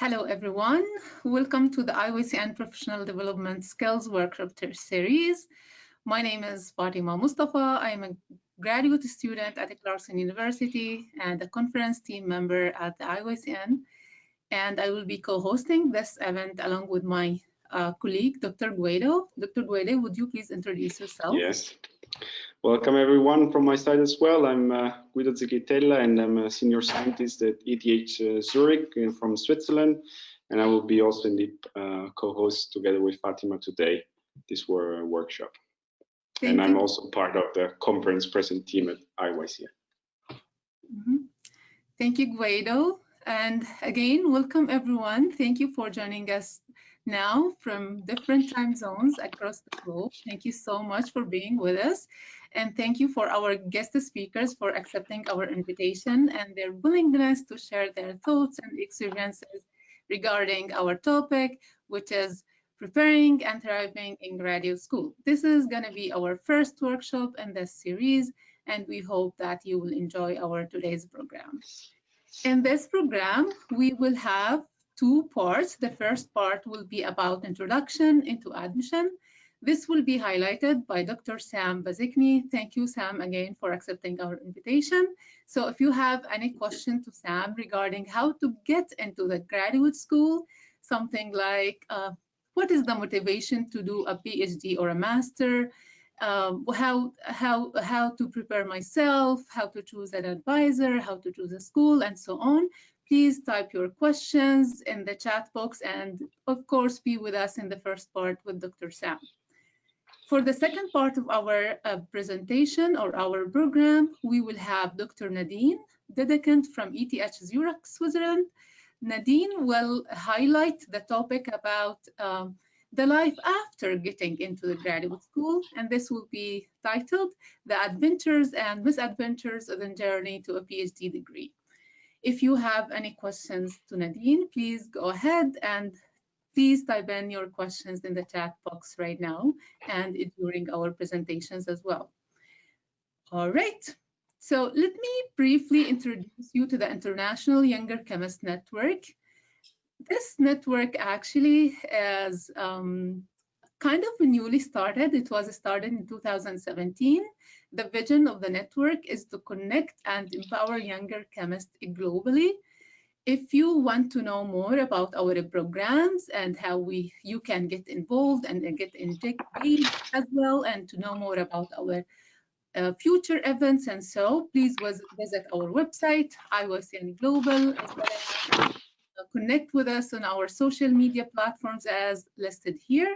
Hello everyone, welcome to the IYCN Professional Development Skills Workshop Series. My name is Fatima Mustafa. I am a graduate student at the Clarkson University and a conference team member at the IYCN. And I will be co-hosting this event along with my colleague, Dr. Guido. Dr. Guido, would you please introduce yourself? Yes. Welcome everyone from my side as well. I'm Guido Zichitella and I'm a senior scientist at ETH Zurich from Switzerland. And I will be also in the co-host together with Fatima today, this workshop. And I'm also part of the conference present team at IYCN. Thank you, Guido. And again, welcome everyone. Thank you for joining us now from different time zones across the globe. Thank you so much for being with us. And thank you for our guest speakers for accepting our invitation and their willingness to share their thoughts and experiences regarding our topic, which is preparing and thriving in graduate school. This is going to be our first workshop in this series, and we hope that you will enjoy our today's program. In this program, we will have two parts. The first part will be about introduction into admission. This will be highlighted by Dr. Sam Becker. Thank you, Sam, again for accepting our invitation. So if you have any question to Sam regarding how to get into the graduate school, something like what is the motivation to do a PhD or a master, how to prepare myself, how to choose an advisor, how to choose a school, and so on, please type your questions in the chat box and of course be with us in the first part with Dr. Sam. For the second part of our presentation or our program, we will have Dr. Nadine, dedicant from ETH Zurich, Switzerland. Nadine will highlight the topic about the life after getting into the graduate school, and this will be titled The Adventures and Misadventures of the Journey to a PhD degree. If you have any questions to Nadine, please go ahead and please type in your questions in the chat box right now and during our presentations as well. All right, so let me briefly introduce you to the International Younger Chemists Network. This network actually is kind of newly started. It was started in 2017. The vision of the network is to connect and empower younger chemists globally. If you want to know more about our programs and how you can get involved and get engaged as well, and to know more about our future events and so, please visit our website, IYCN Global, as well as connect with us on our social media platforms as listed here.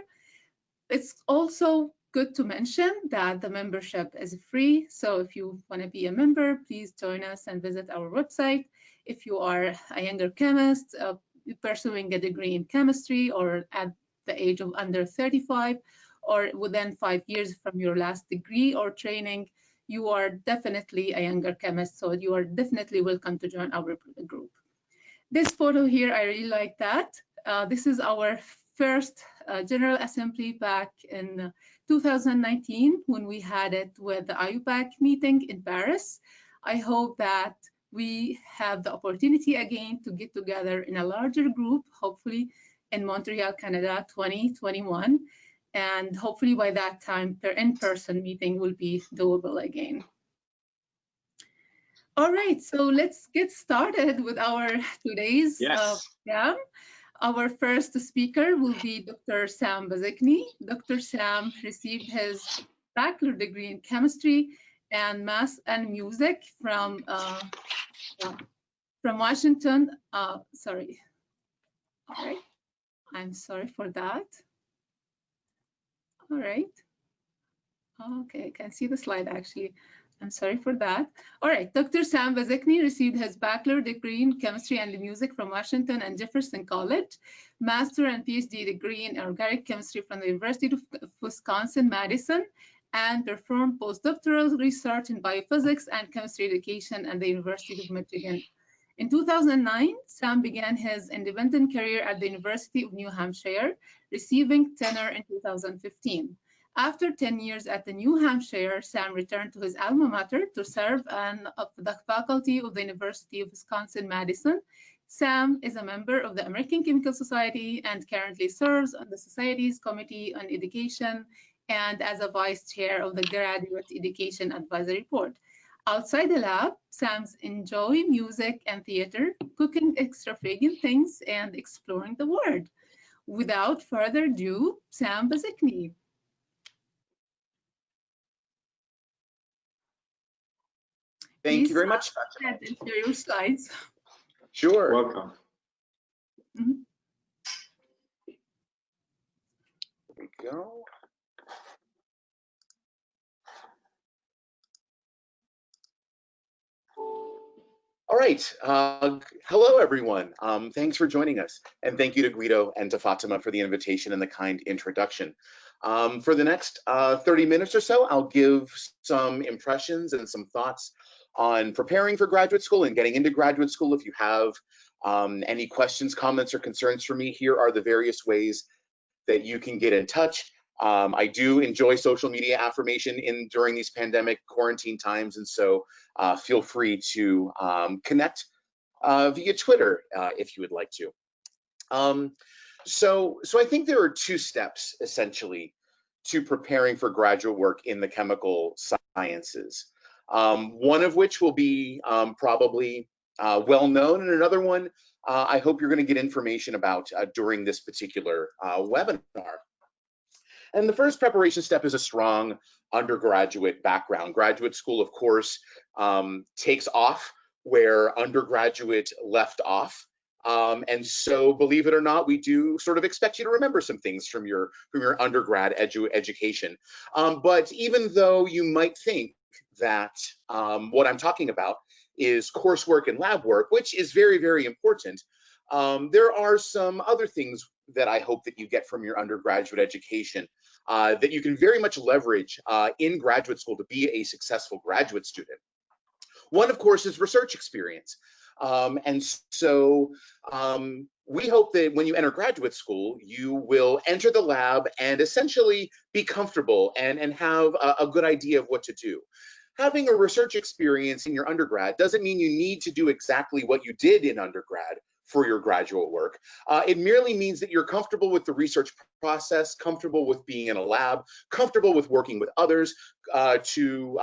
It's also good to mention that the membership is free. So if you want to be a member, please join us and visit our website. If you are a younger chemist pursuing a degree in chemistry or at the age of under 35 or within 5 years from your last degree or training, you are definitely a younger chemist. So you are definitely welcome to join our group. This photo here, I really like that. This is our first General Assembly back in 2019 when we had it with the IUPAC meeting in Paris. I hope that we have the opportunity again to get together in a larger group, hopefully in Montreal, Canada, 2021. And hopefully by that time, the in-person meeting will be doable again. All right, so let's get started with our today's program. Our first speaker will be Dr. Sam Becker. Dr. Sam received his bachelor degree in chemistry and math and music from Washington. Sorry. All right. I'm sorry for that. All right. Okay, I can see the slide actually. I'm sorry for that. All right, Dr. Sam Becker received his bachelor degree in chemistry and music from Washington and Jefferson College, master and PhD degree in organic chemistry from the University of Wisconsin-Madison, and performed postdoctoral research in biophysics and chemistry education at the University of Michigan. In 2009, Sam began his independent career at the University of New Hampshire, receiving tenure in 2015. After 10 years at the New Hampshire, Sam returned to his alma mater to serve on the faculty of the University of Wisconsin-Madison, Sam is a member of the American Chemical Society and currently serves on the Society's Committee on Education and as a vice chair of the Graduate Education Advisory Board. Outside the lab, Sam's enjoy music and theater, cooking extravagant things, and exploring the world. Without further ado, Sam Becker. Thank you very much, Dr. Please share your slides. Sure. Welcome. Mhm. There we go. All right. Hello, everyone. Thanks for joining us. And thank you to Guido and to Fatima for the invitation and the kind introduction. For the next 30 minutes or so, I'll give some impressions and some thoughts on preparing for graduate school and getting into graduate school. If you have any questions, comments, or concerns for me, here are the various ways that you can get in touch. I do enjoy social media affirmation during these pandemic quarantine times, and so feel free to connect via Twitter if you would like to. So I think there are two steps essentially to preparing for graduate work in the chemical sciences. One of which will be probably well known, and another one I hope you're going to get information about during this particular webinar. And the first preparation step is a strong undergraduate background. Graduate school, of course, takes off where undergraduate left off. And so, believe it or not, we do sort of expect you to remember some things from your undergrad education. But even though you might think that what I'm talking about is coursework and lab work, which is very, very important, there are some other things that I hope that you get from your undergraduate education that you can very much leverage in graduate school to be a successful graduate student. One, of course, is research experience. And so we hope that when you enter graduate school, you will enter the lab and essentially be comfortable and have a good idea of what to do. Having a research experience in your undergrad doesn't mean you need to do exactly what you did in undergrad for your graduate work. It merely means that you're comfortable with the research process, comfortable with being in a lab, comfortable with working with others to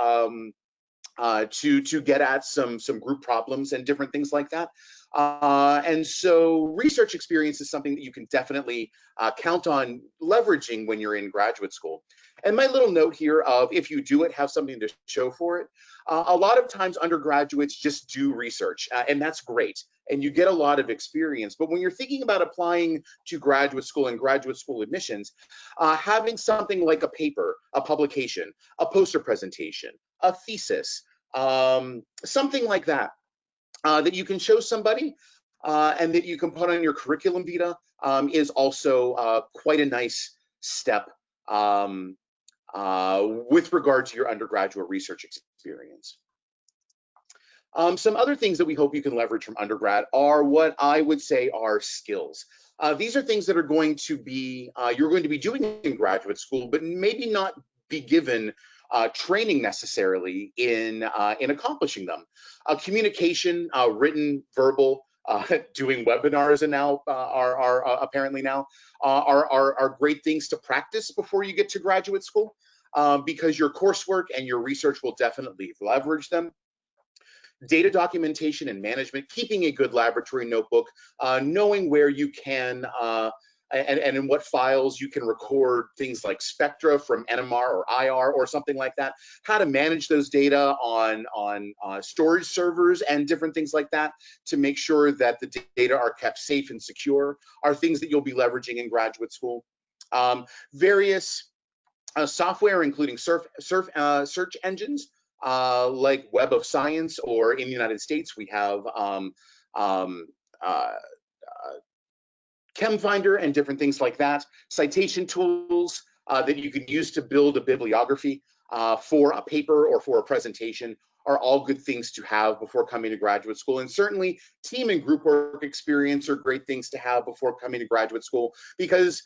get at some group problems and different things like that. And so research experience is something that you can definitely count on leveraging when you're in graduate school. And my little note here of if you do it, have something to show for it. A lot of times undergraduates just do research, and that's great. And you get a lot of experience. But when you're thinking about applying to graduate school and graduate school admissions, having something like a paper, a publication, a poster presentation, a thesis, something like that, that you can show somebody and that you can put on your curriculum vitae is also quite a nice step with regard to your undergraduate research experience. Some other things that we hope you can leverage from undergrad are what I would say are skills. These are things that are going to be, you're going to be doing in graduate school, but maybe not be given training necessarily in accomplishing them. Communication, written, verbal, doing webinars and now are apparently now are great things to practice before you get to graduate school because your coursework and your research will definitely leverage them. Data documentation and management, keeping a good laboratory notebook, knowing where you can and in what files you can record things like spectra from NMR or IR or something like that, how to manage those data on storage servers and different things like that to make sure that the data are kept safe and secure are things that you'll be leveraging in graduate school. Various software, including search engines, like Web of Science, or in the United States, we have ChemFinder and different things like that. Citation tools that you can use to build a bibliography for a paper or for a presentation are all good things to have before coming to graduate school. And certainly team and group work experience are great things to have before coming to graduate school, because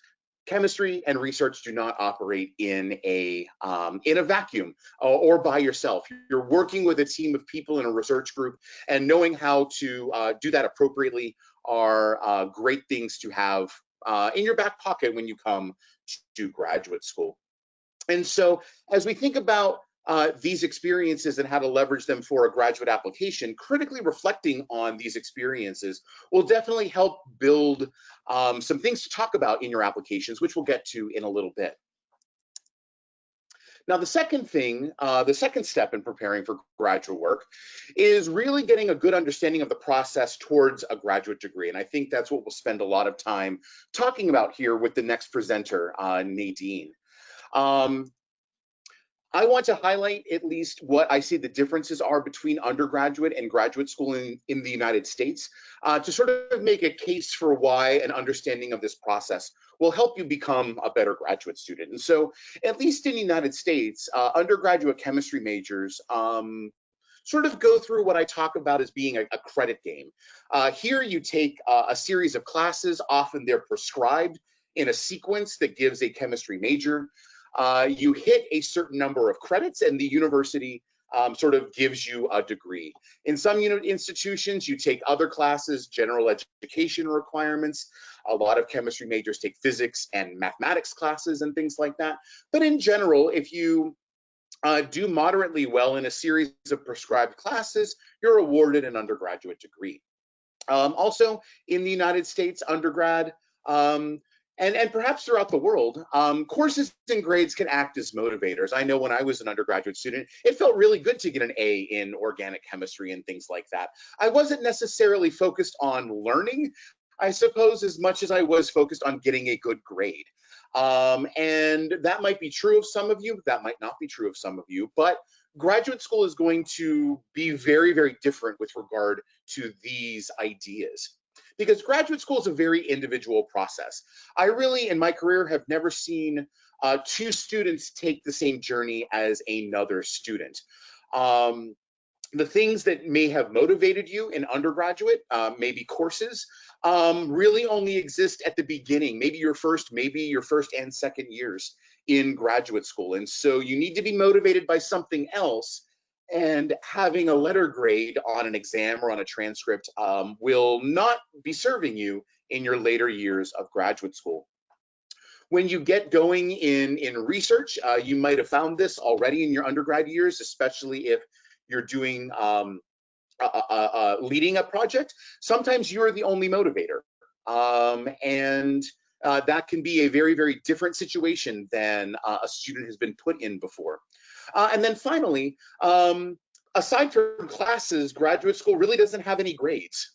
chemistry and research do not operate in a vacuum or by yourself. You're working with a team of people in a research group, and knowing how to do that appropriately are great things to have in your back pocket when you come to graduate school. And so as we think about these experiences and how to leverage them for a graduate application, critically reflecting on these experiences will definitely help build some things to talk about in your applications, which we'll get to in a little bit. Now, the second thing, the second step in preparing for graduate work is really getting a good understanding of the process towards a graduate degree. And I think that's what we'll spend a lot of time talking about here with the next presenter, Nadine. I want to highlight at least what I see the differences are between undergraduate and graduate school in the United States to sort of make a case for why an understanding of this process will help you become a better graduate student. And so, at least in the United States, undergraduate chemistry majors sort of go through what I talk about as being a credit game. Here you take a series of classes, often they're prescribed in a sequence that gives a chemistry major. You hit a certain number of credits and the university sort of gives you a degree. In some institutions, you take other classes, general education requirements. A lot of chemistry majors take physics and mathematics classes and things like that. But in general, if you do moderately well in a series of prescribed classes, you're awarded an undergraduate degree. Also, in the United States, undergrad, and perhaps throughout the world, courses and grades can act as motivators. I know when I was an undergraduate student, it felt really good to get an A in organic chemistry and things like that. I wasn't necessarily focused on learning, I suppose, as much as I was focused on getting a good grade. And that might be true of some of you, that might not be true of some of you, but graduate school is going to be very, very different with regard to these ideas. Because graduate school is a very individual process. I really, in my career, have never seen two students take the same journey as another student. The things that may have motivated you in undergraduate, maybe courses, really only exist at the beginning, maybe your first and second years in graduate school. And so you need to be motivated by something else. And having a letter grade on an exam or on a transcript will not be serving you in your later years of graduate school. When you get going in research, you might have found this already in your undergrad years, especially if you're doing leading a project. Sometimes you're the only motivator, and that can be a very, very different situation than a student has been put in before. And then finally, aside from classes, graduate school really doesn't have any grades.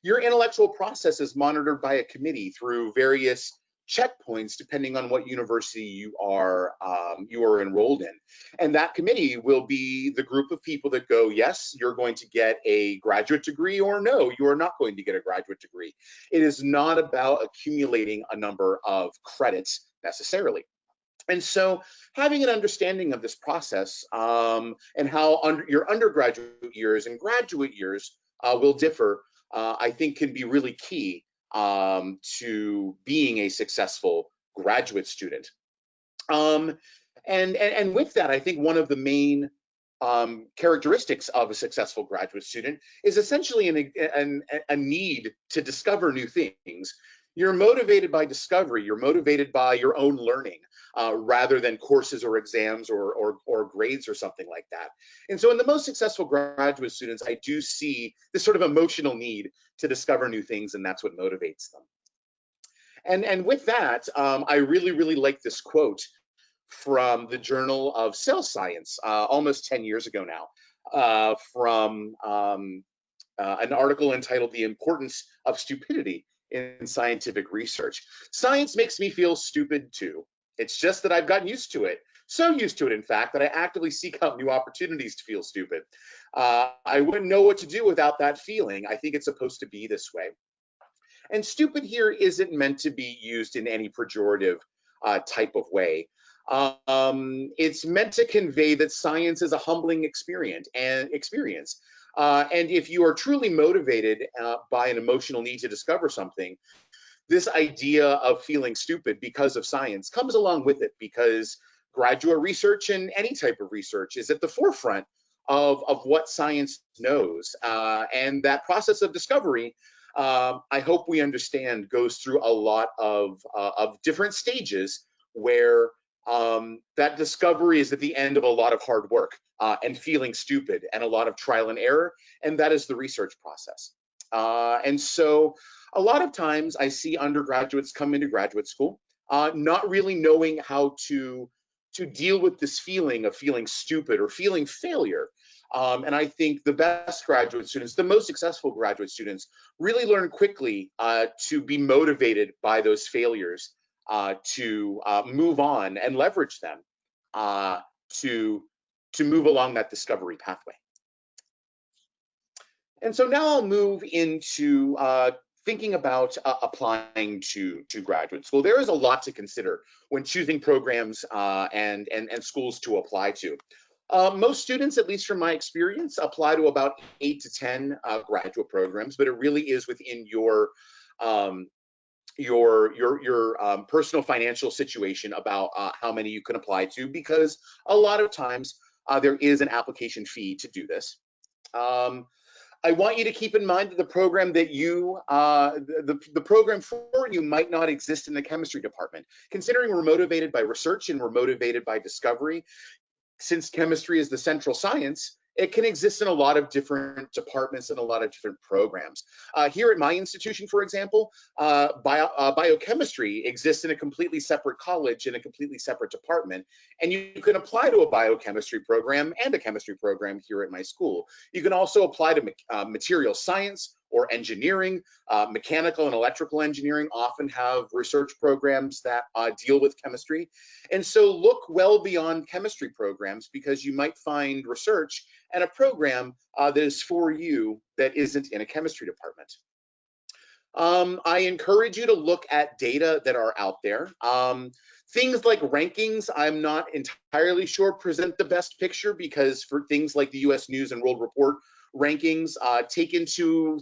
Your intellectual process is monitored by a committee through various checkpoints depending on what university you are enrolled in. And that committee will be the group of people that go, yes, you're going to get a graduate degree, or no, you are not going to get a graduate degree. It is not about accumulating a number of credits necessarily. And so having an understanding of this process and how your undergraduate years and graduate years will differ, I think can be really key to being a successful graduate student. And with that, I think one of the main characteristics of a successful graduate student is essentially a need to discover new things. You're motivated by discovery, you're motivated by your own learning, rather than courses or exams or grades or something like that. And so in the most successful graduate students, I do see this sort of emotional need to discover new things, and that's what motivates them. And with that, I really, really like this quote from the Journal of Cell Science, almost 10 years ago now, from an article entitled "The Importance of Stupidity in Scientific Research." Science makes me feel stupid too. It's just that I've gotten used to it. So used to it, in fact, that I actively seek out new opportunities to feel stupid. I wouldn't know what to do without that feeling. I think it's supposed to be this way. And stupid here isn't meant to be used in any pejorative type of way. It's meant to convey that science is a humbling experience. And if you are truly motivated by an emotional need to discover something, this idea of feeling stupid because of science comes along with it, because graduate research and any type of research is at the forefront of what science knows. And that process of discovery, I hope we understand, goes through a lot of different stages where that discovery is at the end of a lot of hard work and feeling stupid and a lot of trial and error, and that is the research process. And so a lot of times I see undergraduates come into graduate school not really knowing how to deal with this feeling of feeling stupid or feeling failure. And I think the best graduate students, the most successful graduate students, really learn quickly to be motivated by those failures, to move on and leverage them to move along that discovery pathway. And so now I'll move into thinking about applying to graduate school. There is a lot to consider when choosing programs and schools to apply to. Most students, at least from my experience, apply to about 8 to 10 graduate programs, but it really is within your personal financial situation about how many you can apply to, because a lot of times there is an application fee to do this. I want you to keep in mind that the program that you, the program for you might not exist in the chemistry department. Considering we're motivated by research and we're motivated by discovery, since chemistry is the central science, it can exist in a lot of different departments and a lot of different programs. Here at my institution, for example, biochemistry exists in a completely separate college in a completely separate department, and you can apply to a biochemistry program and a chemistry program here at my school. You can also apply to material science or engineering. Mechanical and electrical engineering often have research programs that deal with chemistry. And so look well beyond chemistry programs, because you might find research and a program that is for you that isn't in a chemistry department. I encourage you to look at data that are out there. Things like rankings, I'm not entirely sure present the best picture, because for things like the US News and World Report rankings take into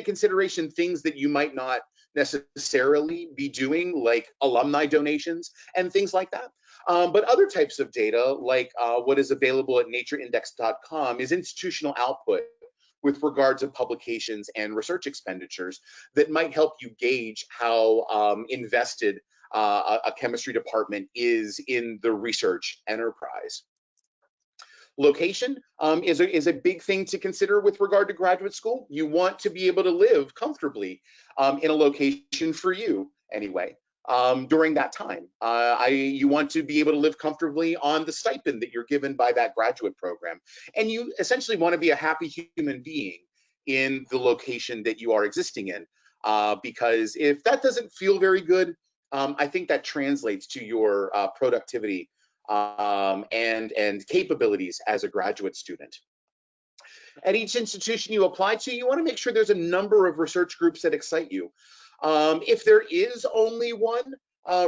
consideration things that you might not necessarily be doing, like alumni donations and things like that. But other types of data, like what is available at natureindex.com, is institutional output with regard to publications and research expenditures that might help you gauge how invested a chemistry department is in the research enterprise. Location is a big thing to consider with regard to graduate school. You want to be able to live comfortably in a location for you anyway during that time. You want to be able to live comfortably on the stipend that you're given by that graduate program. And you essentially want to be a happy human being in the location that you are existing in, because if that doesn't feel very good, I think that translates to your productivity and capabilities as a graduate student. At each institution you apply to, you want to make sure there's a number of research groups that excite you. If there is only one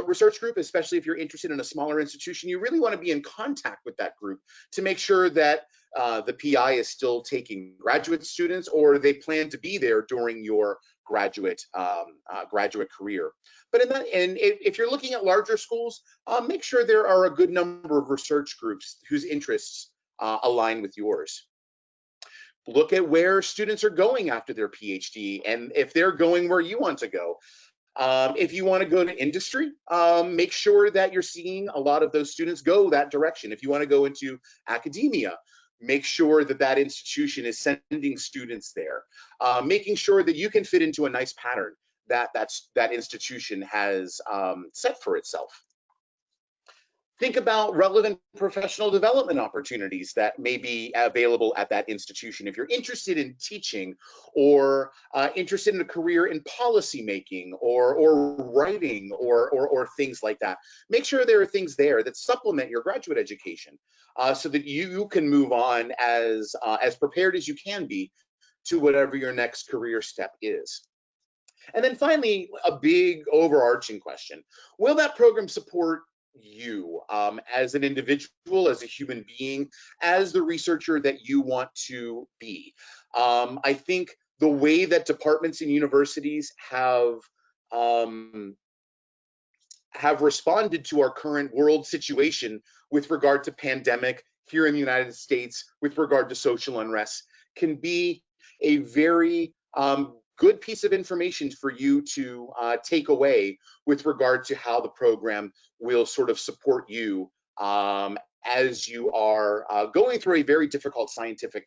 research group, especially if you're interested in a smaller institution, you really want to be in contact with that group to make sure that the PI is still taking graduate students, or they plan to be there during your graduate career. But if you're looking at larger schools, make sure there are a good number of research groups whose interests align with yours. Look at where students are going after their PhD, and if they're going where you want to go. If you want to go to industry, make sure that you're seeing a lot of those students go that direction. If you want to go into academia, make sure that that institution is sending students there, making sure that you can fit into a nice pattern that institution has set for itself. Think about relevant professional development opportunities that may be available at that institution. If you're interested in teaching, or interested in a career in policy making or writing or things like that, make sure there are things there that supplement your graduate education, so that you can move on as prepared as you can be to whatever your next career step is. And then finally, a big overarching question: will that program support you as an individual, as a human being, as the researcher that you want to be? I think the way that departments and universities have have responded to our current world situation with regard to pandemic here in the United States, with regard to social unrest, can be a very good piece of information for you to take away with regard to how the program will sort of support you as you are going through a very difficult scientific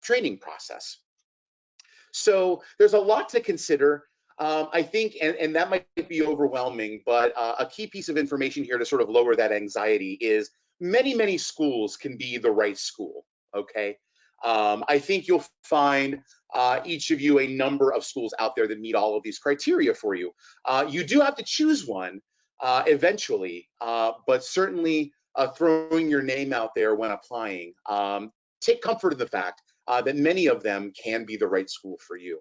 training process. So there's a lot to consider. I think, and that might be overwhelming, but a key piece of information here to sort of lower that anxiety is many schools can be the right school, okay? I think you'll find each of you a number of schools out there that meet all of these criteria for you. You do have to choose one eventually, but certainly throwing your name out there when applying, take comfort in the fact that many of them can be the right school for you.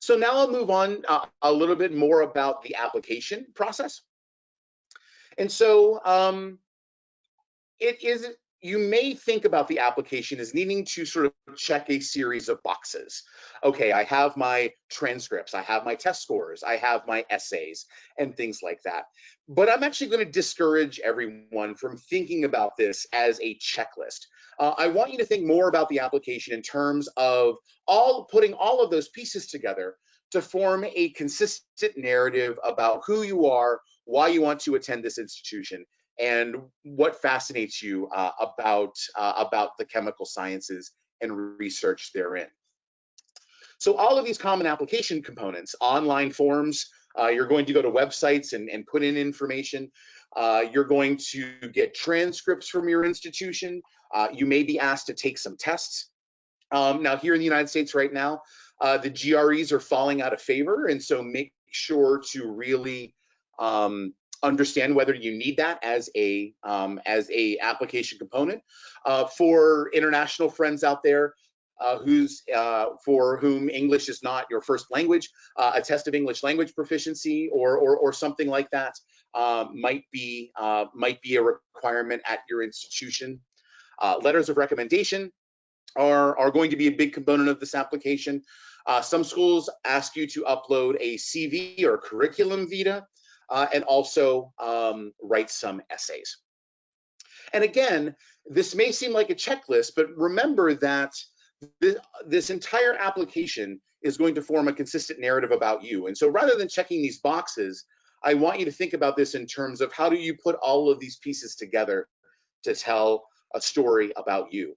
So now I'll move on a little bit more about the application process. And so you may think about the application as needing to sort of check a series of boxes. Okay, I have my transcripts, I have my test scores, I have my essays and things like that. But I'm actually going to discourage everyone from thinking about this as a checklist. I want you to think more about the application in terms of putting all of those pieces together to form a consistent narrative about who you are, why you want to attend this institution, and what fascinates you about the chemical sciences and research therein. So all of these common application components, online forms, you're going to go to websites and put in information. You're going to get transcripts from your institution. You may be asked to take some tests. Now here in the United States right now, the GREs are falling out of favor, and so make sure to really understand whether you need that as a application component. For international friends out there for whom English is not your first language, a test of English language proficiency or something like that might be a requirement at your institution. Letters of recommendation are going to be a big component of this application. Some schools ask you to upload a CV or curriculum vitae, and also write some essays. And again, this may seem like a checklist, but remember that this entire application is going to form a consistent narrative about you. And so rather than checking these boxes, I want you to think about this in terms of how do you put all of these pieces together to tell a story about you.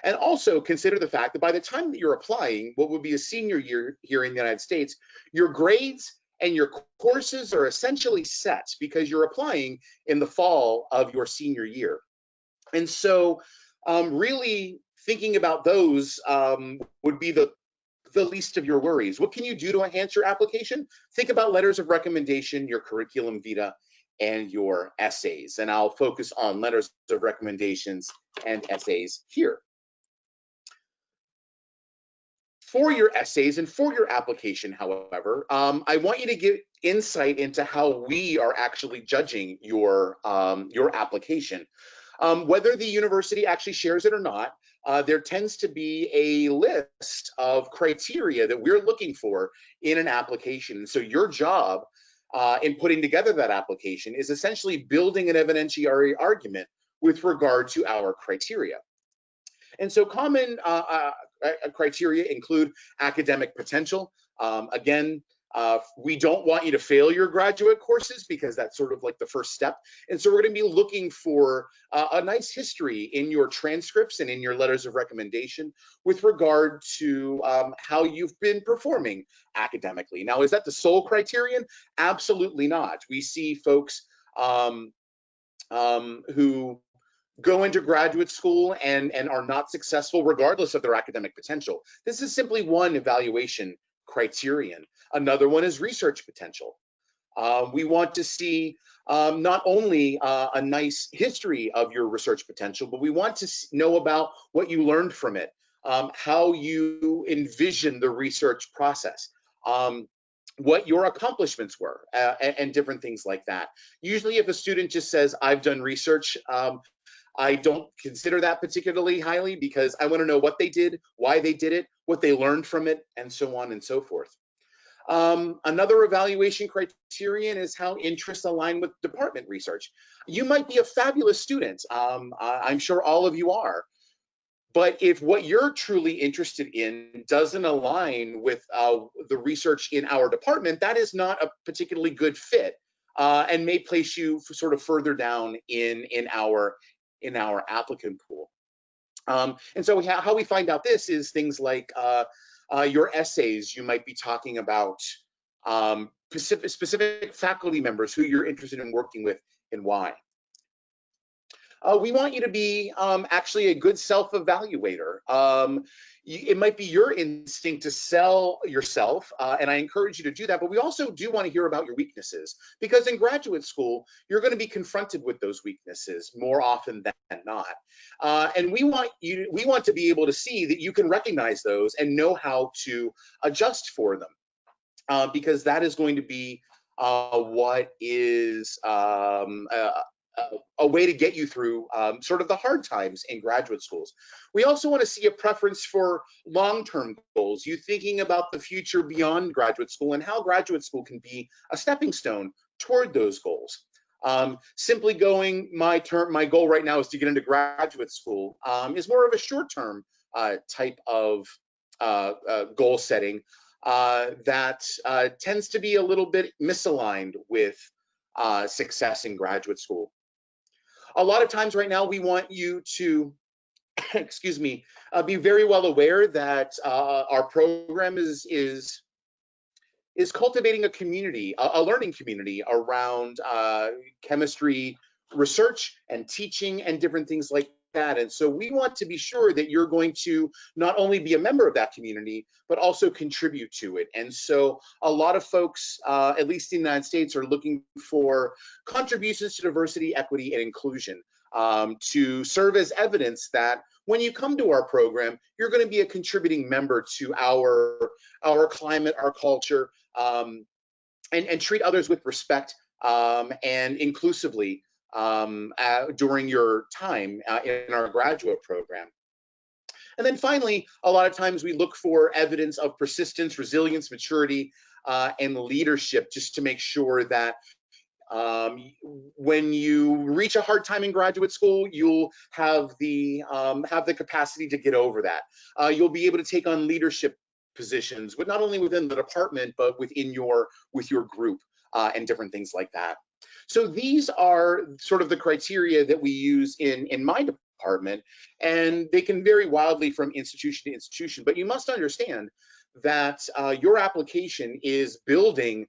And also consider the fact that by the time that you're applying what would be a senior year here in the United States, your grades and your courses are essentially set because you're applying in the fall of your senior year. And so really thinking about those would be the least of your worries. What can you do to enhance your application? Think about letters of recommendation, your curriculum vitae, and your essays. And I'll focus on letters of recommendations and essays here. For your essays and for your application, however, I want you to give insight into how we are actually judging your application. Whether the university actually shares it or not, there tends to be a list of criteria that we're looking for in an application. So your job in putting together that application is essentially building an evidentiary argument with regard to our criteria. And so common criteria include academic potential. Again, we don't want you to fail your graduate courses because that's sort of like the first step. And so we're going to be looking for a nice history in your transcripts and in your letters of recommendation with regard to how you've been performing academically. Now, is that the sole criterion? Absolutely not. We see folks who go into graduate school and are not successful regardless of their academic potential. This is simply one evaluation criterion. Another one is research potential. We want to see not only a nice history of your research potential, but we want to know about what you learned from it, how you envision the research process, what your accomplishments were, and different things like that. Usually if a student just says, I've done research, I don't consider that particularly highly because I want to know what they did, why they did it, what they learned from it, and so on and so forth. Another evaluation criterion is how interests align with department research. You might be a fabulous student. I'm sure all of you are. But if what you're truly interested in doesn't align with the research in our department, that is not a particularly good fit and may place you sort of further down in our applicant pool. And so how we find out this is things like your essays. You might be talking about specific faculty members who you're interested in working with and why. We want you to be actually a good self-evaluator. It might be your instinct to sell yourself, and I encourage you to do that, but we also do want to hear about your weaknesses, because in graduate school, you're going to be confronted with those weaknesses more often than not. And we want to be able to see that you can recognize those and know how to adjust for them, because that is going to be what is a way to get you through sort of the hard times in graduate schools. We also want to see a preference for long-term goals, you thinking about the future beyond graduate school and how graduate school can be a stepping stone toward those goals. Simply going, my goal right now is to get into graduate school, is more of a short-term type of goal setting that tends to be a little bit misaligned with success in graduate school. A lot of times right now, we want you to, excuse me, be very well aware that our program is cultivating a community, a learning community around chemistry research and teaching and different things like that. And so we want to be sure that you're going to not only be a member of that community, but also contribute to it. And so a lot of folks, at least in the United States, are looking for contributions to diversity, equity, and inclusion to serve as evidence that when you come to our program, you're going to be a contributing member to our climate, our culture, and treat others with respect and inclusively during your time in our graduate program. And then finally, a lot of times we look for evidence of persistence, resilience, maturity, and leadership, just to make sure that when you reach a hard time in graduate school, you'll have the capacity to get over that. You'll be able to take on leadership positions, but not only within the department, but with your group and different things like that. So these are sort of the criteria that we use in my department, and they can vary wildly from institution to institution, but you must understand that your application is building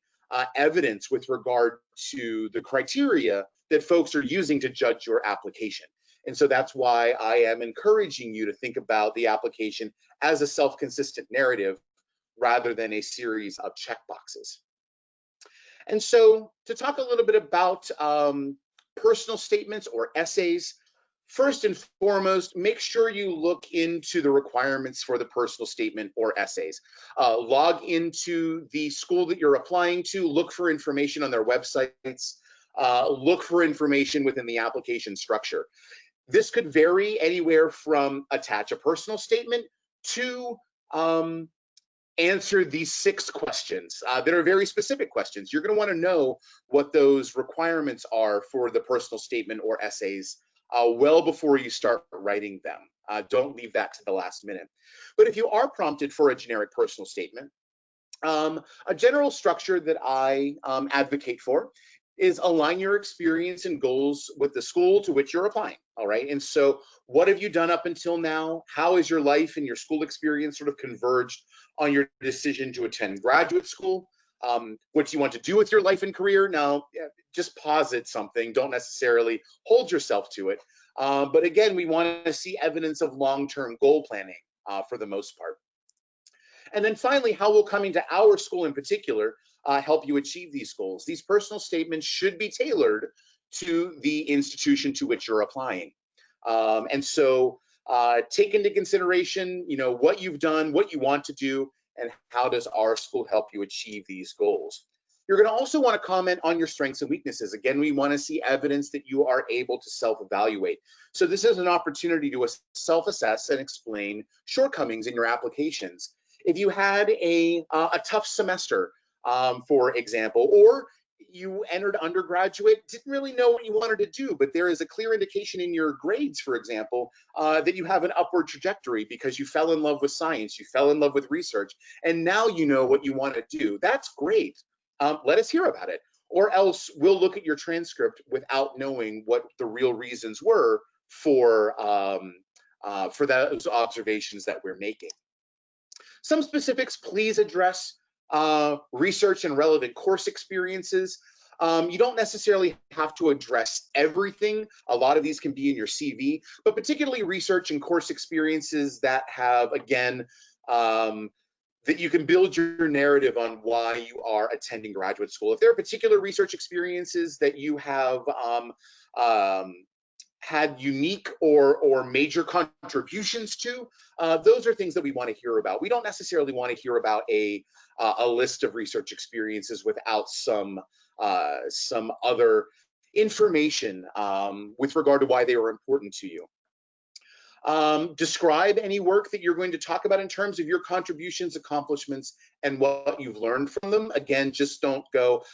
evidence with regard to the criteria that folks are using to judge your application. And so that's why I am encouraging you to think about the application as a self-consistent narrative rather than a series of checkboxes. And so to talk a little bit about personal statements or essays, first and foremost, make sure you look into the requirements for the personal statement or essays. Log into the school that you're applying to, look for information on their websites, look for information within the application structure. This could vary anywhere from attach a personal statement to answer these 6 questions that are very specific questions. You're going to want to know what those requirements are for the personal statement or essays well before you start writing them. Don't leave that to the last minute. But if you are prompted for a generic personal statement, a general structure that I advocate for is align your experience and goals with the school to which you're applying, all right? And so what have you done up until now? How has your life and your school experience sort of converged on your decision to attend graduate school? What do you want to do with your life and career? Now, just posit something, don't necessarily hold yourself to it. But again, we want to see evidence of long-term goal planning for the most part. And then finally, how will coming to our school in particular help you achieve these goals? These personal statements should be tailored to the institution to which you're applying. And so take into consideration, what you've done, what you want to do, and how does our school help you achieve these goals. You're going to also want to comment on your strengths and weaknesses. Again, we want to see evidence that you are able to self-evaluate. So this is an opportunity to self-assess and explain shortcomings in your applications. If you had a tough semester, for example, or you entered undergraduate, didn't really know what you wanted to do, but there is a clear indication in your grades, for example, that you have an upward trajectory because you fell in love with science, you fell in love with research, and now you know what you want to do. That's great. Let us hear about it. Or else we'll look at your transcript without knowing what the real reasons were for those observations that we're making. Some specifics, please address research and relevant course experiences. You don't necessarily have to address everything. A lot of these can be in your CV, but particularly research and course experiences that have, again, that you can build your narrative on why you are attending graduate school. If there are particular research experiences that you have had unique or major contributions to, those are things that we want to hear about. We don't necessarily want to hear about a list of research experiences without some other information with regard to why they were important to you. Describe any work that you're going to talk about in terms of your contributions, accomplishments, and what you've learned from them. Again, just don't go,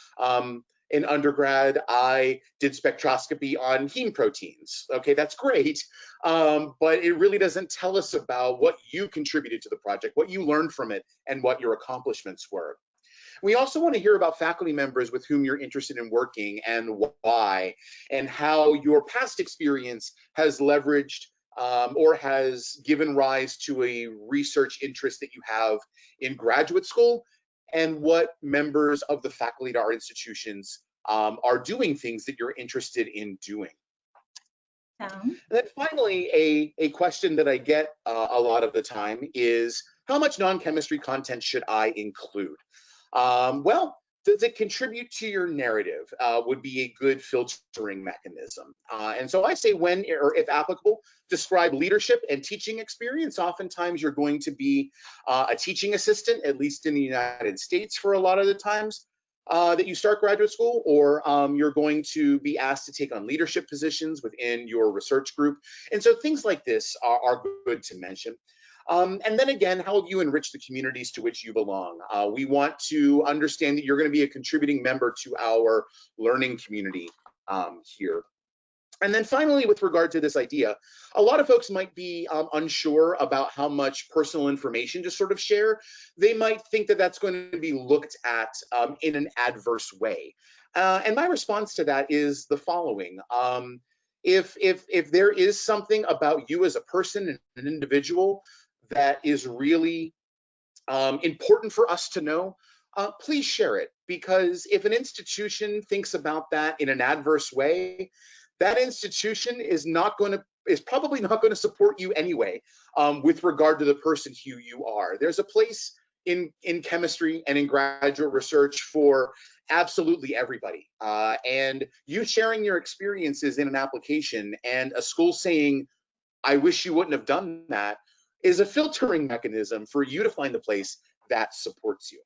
in undergrad, I did spectroscopy on heme proteins. Okay, that's great, but it really doesn't tell us about what you contributed to the project, what you learned from it, and what your accomplishments were. We also want to hear about faculty members with whom you're interested in working and why, and how your past experience has leveraged or has given rise to a research interest that you have in graduate school, and what members of the faculty at our institutions are doing things that you're interested in doing. And then finally, a question that I get a lot of the time is, how much non-chemistry content should I include? Well, does it contribute to your narrative would be a good filtering mechanism. And so I say, when or if applicable, describe leadership and teaching experience. Oftentimes you're going to be a teaching assistant, at least in the United States for a lot of the times that you start graduate school, or you're going to be asked to take on leadership positions within your research group. And so things like this are good to mention. And then again, how have you enriched the communities to which you belong? We want to understand that you're going to be a contributing member to our learning community here. And then finally, with regard to this idea, a lot of folks might be unsure about how much personal information to sort of share. They might think that that's going to be looked at in an adverse way. And my response to that is the following. If there is something about you as a person and an individual that is really important for us to know, please share it. Because if an institution thinks about that in an adverse way, that institution is probably not going to support you anyway with regard to the person who you are. There's a place in chemistry and in graduate research for absolutely everybody. And you sharing your experiences in an application and a school saying, I wish you wouldn't have done that, is a filtering mechanism for you to find the place that supports you.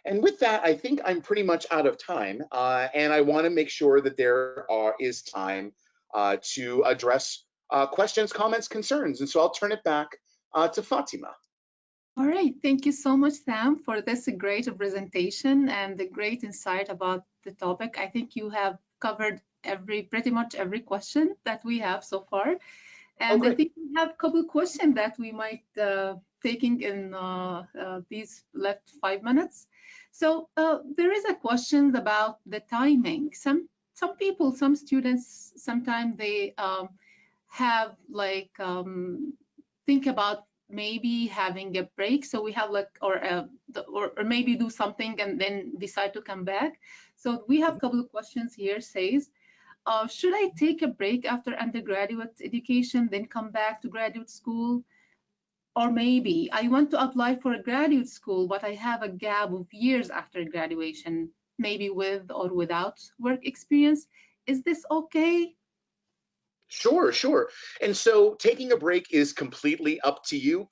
And with that, I think I'm pretty much out of time, and I want to make sure that there is time to address questions, comments, concerns. And so I'll turn it back to Fatima. All right, thank you so much, Sam, for this great presentation and the great insight about the topic. I think you have covered pretty much every question that we have so far. And I think we have a couple of questions that we might taking in these left 5 minutes. So there is a question about the timing. Some people, some students, sometimes they have like think about maybe having a break. So we have like, or maybe do something and then decide to come back. So we have a couple of questions here. Says, should I take a break after undergraduate education, then come back to graduate school? Or maybe I want to apply for a graduate school, but I have a gap of years after graduation, maybe with or without work experience. Is this okay? Sure, sure. And so taking a break is completely up to you.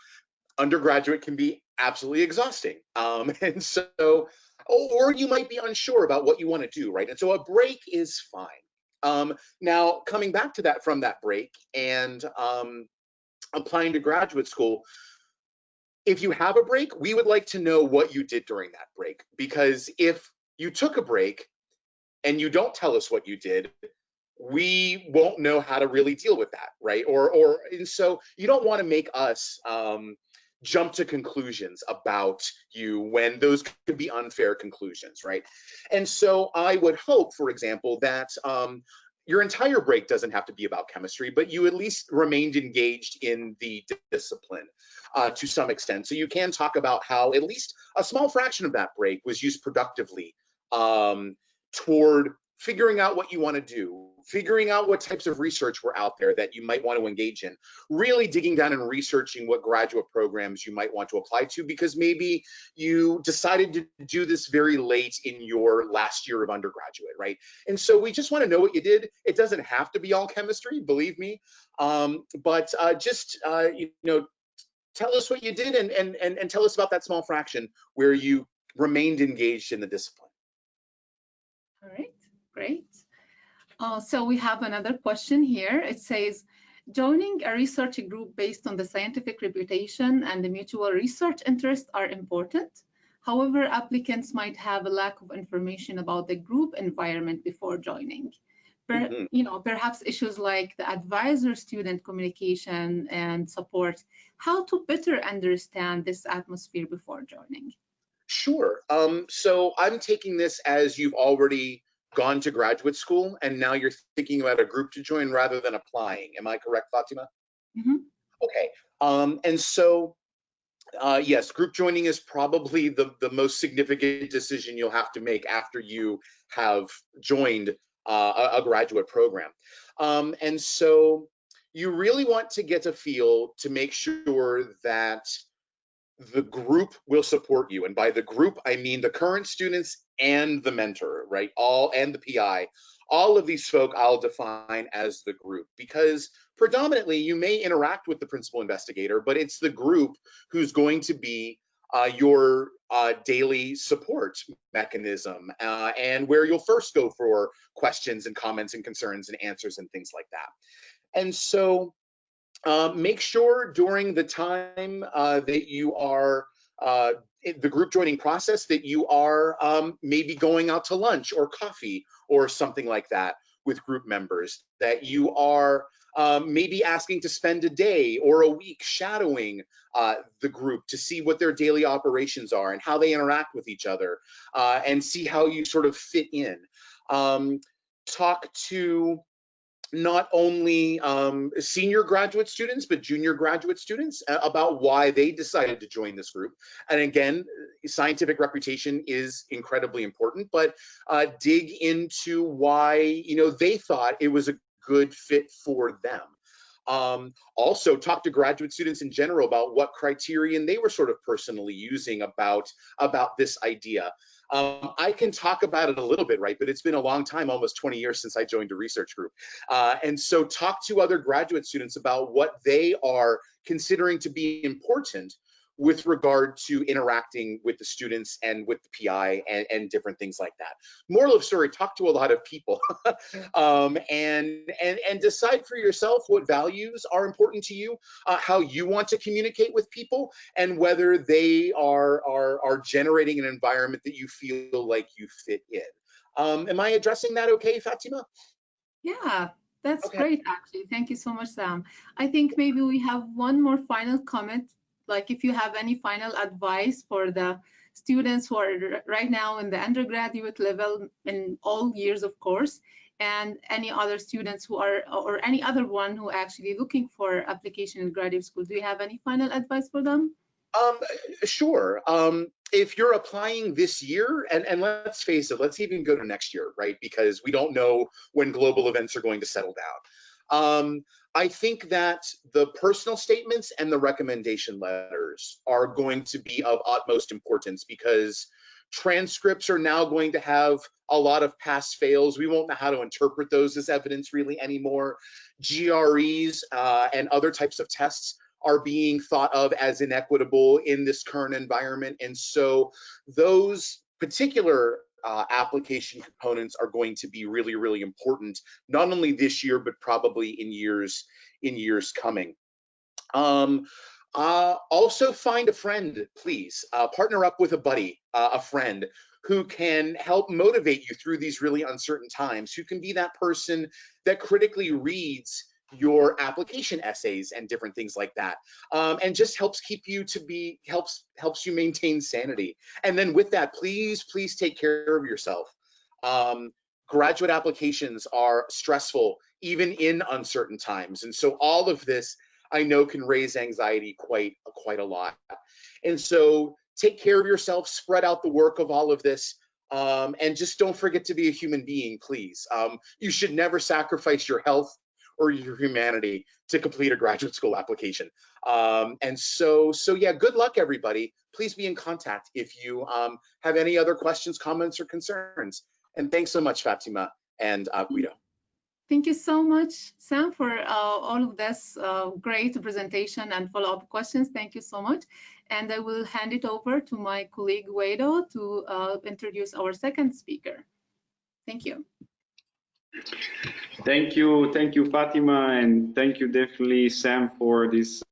Undergraduate can be absolutely exhausting. And so, or you might be unsure about what you want to do, right? And so a break is fine. Now, coming back to that from that break and applying to graduate school, If you have a break, we would like to know what you did during that break, because if you took a break and you don't tell us what you did, we won't know how to really deal with that, right? And so you don't want to make us jump to conclusions about you when those could be unfair conclusions, right? And so I would hope, for example, that your entire break doesn't have to be about chemistry, but you at least remained engaged in the discipline to some extent. So you can talk about how at least a small fraction of that break was used productively toward figuring out what you want to do, figuring out what types of research were out there that you might want to engage in, really digging down and researching what graduate programs you might want to apply to, because maybe you decided to do this very late in your last year of undergraduate, right? And so we just want to know what you did. It doesn't have to be all chemistry, believe me, but just tell us what you did, and tell us about that small fraction where you remained engaged in the discipline. All right, great. So we have another question here. It says, joining a research group based on the scientific reputation and the mutual research interests are important. However, applicants might have a lack of information about the group environment before joining. Perhaps issues like the advisor-student communication and support, how to better understand this atmosphere before joining. Sure. So I'm taking this as you've already gone to graduate school and now you're thinking about a group to join rather than applying. Am I correct, Fatima? Mm-hmm. Okay. And so, yes, group joining is probably the most significant decision you'll have to make after you have joined a graduate program. And so you really want to get a feel to make sure that the group will support you. And by the group, I mean the current students and the mentor, right? And the PI. All of these folk I'll define as the group, because predominantly you may interact with the principal investigator, but it's the group who's going to be your daily support mechanism, and where you'll first go for questions and comments and concerns and answers and things like that. And so make sure during the time that you are in the group joining process that you are maybe going out to lunch or coffee or something like that with group members, that you are maybe asking to spend a day or a week shadowing the group to see what their daily operations are and how they interact with each other, and see how you sort of fit in. Talk to not only senior graduate students, but junior graduate students about why they decided to join this group. And again, scientific reputation is incredibly important, but dig into why they thought it was a good fit for them. Also talk to graduate students in general about what criterion they were sort of personally using about this idea. I can talk about it a little bit, right? But it's been a long time, almost 20 years since I joined a research group. And so talk to other graduate students about what they are considering to be important with regard to interacting with the students and with the PI and different things like that. Moral of story, talk to a lot of people and decide for yourself what values are important to you, how you want to communicate with people, and whether they are generating an environment that you feel like you fit in. Am I addressing that okay, Fatima? Yeah, that's Okay. great, actually. Thank you so much, Sam. I think maybe we have one more final comment. Like, if you have any final advice for the students who are right now in the undergraduate level, in all years, of course, and any other students who are, or any other one who actually looking for application in graduate school, do you have any final advice for them? Sure. If you're applying this year, and let's face it, let's even go to next year, right? Because we don't know when global events are going to settle down. I think that the personal statements and the recommendation letters are going to be of utmost importance, because transcripts are now going to have a lot of pass fails. We won't know how to interpret those as evidence really anymore. GREs and other types of tests are being thought of as inequitable in this current environment. And so those particular application components are going to be really, really important, not only this year, but probably in years coming. Also find a friend, please. Partner up with a buddy, a friend who can help motivate you through these really uncertain times, who can be that person that critically reads your application essays and different things like that, and just helps helps you maintain sanity. And then with that, please take care of yourself. Graduate applications are stressful even in uncertain times, and so all of this I know can raise anxiety quite a lot. And so take care of yourself, spread out the work of all of this, and just don't forget to be a human being, please. You should never sacrifice your health or your humanity to complete a graduate school application. And so yeah, good luck, everybody. Please be in contact if you have any other questions, comments, or concerns. And thanks so much, Fatima and Guido. Thank you so much, Sam, for all of this great presentation and follow-up questions. Thank you so much. And I will hand it over to my colleague, Guido, to introduce our second speaker. Thank you. Thank you, Fatima, and thank you definitely, Sam, for this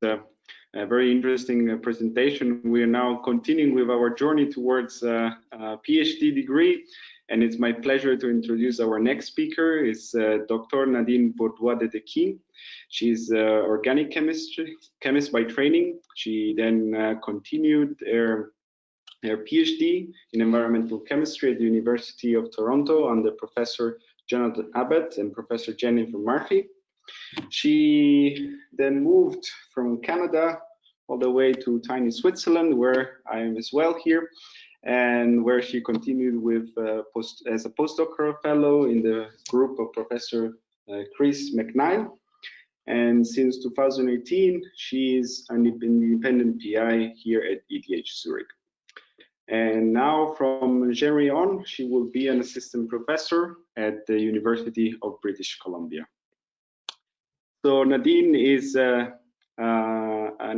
very interesting presentation. We are now continuing with our journey towards a PhD degree. And it's my pleasure to introduce our next speaker. It's Dr. Nadine Bordua. She's organic chemist by training. She then continued her PhD in environmental chemistry at the University of Toronto under Professor Jonathan Abbott and Professor Jennifer Murphy. She then moved from Canada all the way to tiny Switzerland, where I am as well here, and where she continued with as a postdoctoral fellow in the group of Professor Chris McNeil. And since 2018, she is an independent PI here at ETH Zurich. And now from January on, she will be an assistant professor at the University of British Columbia. So Nadine is an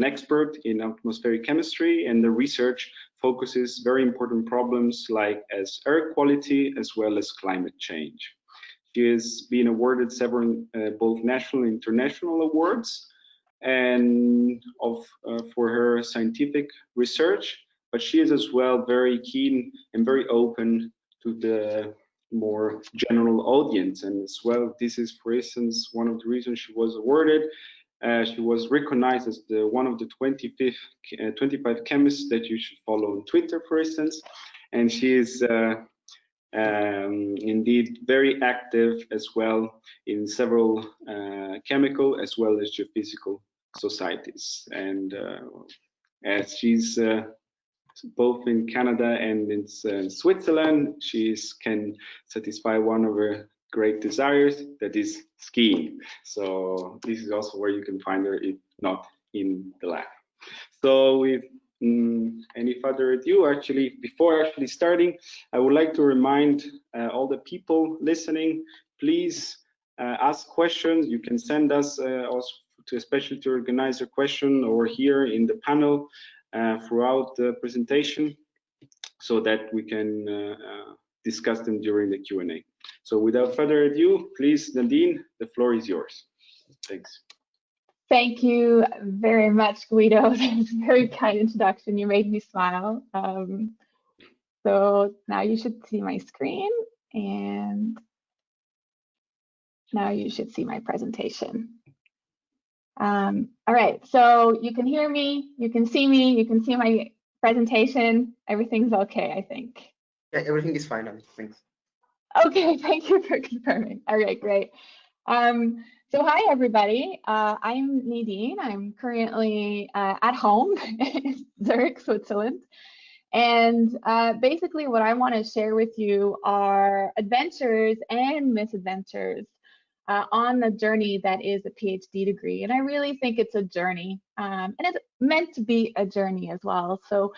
expert in atmospheric chemistry, and the research focuses very important problems like as air quality as well as climate change. She has been awarded several both national and international awards and for her scientific research, but she is as well very keen and very open to the more general audience. And as well, this is, for instance, one of the reasons she was awarded. She was recognized as one of the 25 chemists that you should follow on Twitter, for instance. And she is indeed very active as well in several chemical as well as geophysical societies. And as she's both in Canada and in Switzerland, she can satisfy one of her great desires, that is skiing. So this is also where you can find her, if not in the lab. So with any further ado, before starting, I would like to remind all the people listening, please ask questions. You can send us also especially to organize a question or here in the panel throughout the presentation, so that we can discuss them during the Q&A. So without further ado, please, Nadine, the floor is yours. Thanks. Thank you very much, Guido. That's a very kind introduction. You made me smile. So now you should see my screen, and now you should see my presentation. All right, so you can hear me, you can see my presentation. Everything's okay, I think. Yeah, everything is fine. Thanks. Okay, thank you for confirming. All right, great. So hi, everybody. I'm Nadine. I'm currently at home in Zurich, Switzerland. And basically what I want to share with you are adventures and misadventures on the journey that is a PhD degree. And I really think it's a journey, and it's meant to be a journey as well. So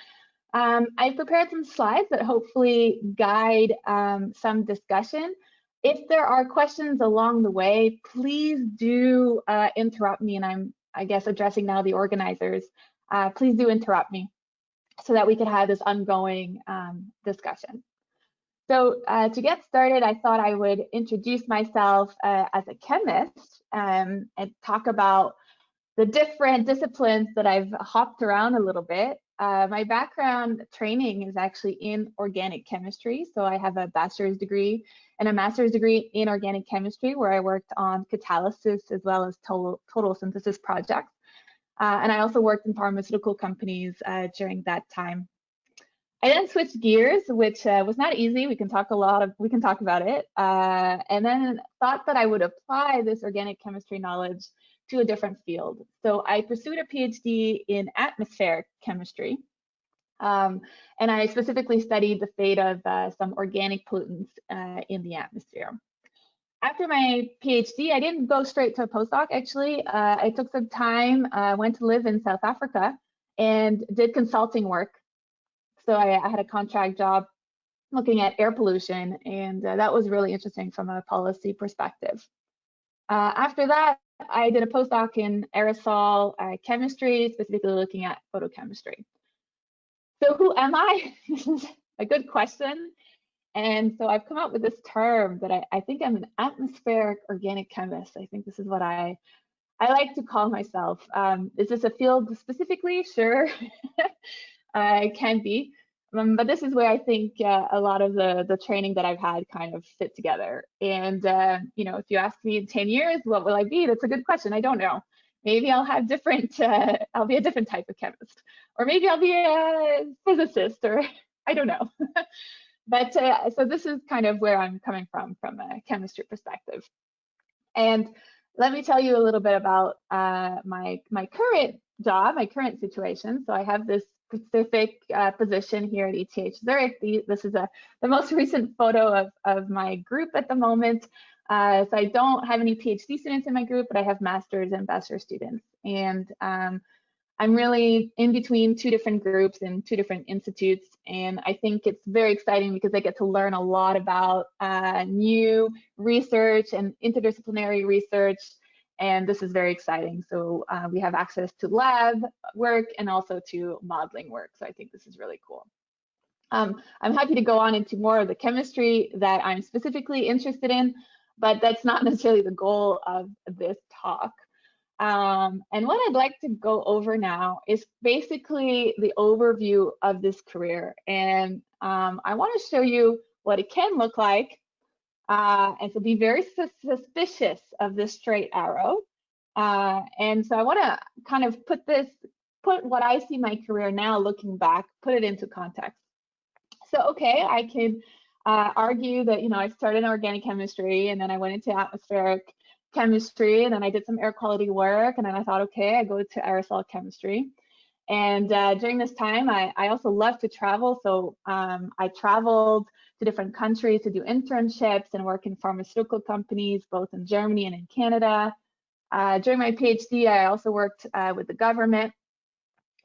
I've prepared some slides that hopefully guide some discussion. If there are questions along the way, please do interrupt me, and I'm, I guess, addressing now the organizers. Please do interrupt me so that we could have this ongoing discussion. So to get started, I thought I would introduce myself as a chemist and talk about different disciplines that I've hopped around a little bit. My background training is actually in organic chemistry. So I have a bachelor's degree and a master's degree in organic chemistry, where I worked on catalysis as well as total synthesis projects. And I also worked in pharmaceutical companies during that time. I then switched gears, which was not easy. We can talk about it. And then thought that I would apply this organic chemistry knowledge to a different field. So I pursued a PhD in atmospheric chemistry. And I specifically studied the fate of some organic pollutants in the atmosphere. After my PhD, I didn't go straight to a postdoc, actually. I took some time, went to live in South Africa and did consulting work. So I had a contract job looking at air pollution, and that was really interesting from a policy perspective. After that, I did a postdoc in aerosol chemistry, specifically looking at photochemistry. So who am I? This is a good question. And so I've come up with this term that I think I'm an atmospheric organic chemist. I think this is what I like to call myself. Is this a field specifically? Sure, it can be. But this is where I think a lot of the training that I've had kind of fit together. And, you know, if you ask me in 10 years, what will I be? That's a good question. I don't know. Maybe I'll have different, I'll be a different type of chemist, or maybe I'll be a physicist, or I don't know. But so this is kind of where I'm coming from a chemistry perspective. And let me tell you a little bit about my current job, my current situation. So I have this specific position here at ETH Zurich. This is the most recent photo of my group at the moment. So I don't have any PhD students in my group, but I have master's and bachelor students. And I'm really in between two different groups and two different institutes. And I think it's very exciting because I get to learn a lot about new research and interdisciplinary research. And this is very exciting. So we have access to lab work and also to modeling work. So I think this is really cool. I'm happy to go on into more of the chemistry that I'm specifically interested in, but that's not necessarily the goal of this talk. And what I'd like to go over now is basically the overview of this career. And I want to show you what it can look like. And so be very suspicious of this straight arrow. And so I want to kind of put what I see my career now looking back, put it into context. So, okay, I can argue that, you know, I started in organic chemistry and then I went into atmospheric chemistry, and then I did some air quality work, and then I thought, okay, I go to aerosol chemistry. And during this time, I also love to travel. So I traveled to different countries to do internships and work in pharmaceutical companies, both in Germany and in Canada. During my PhD, I also worked with the government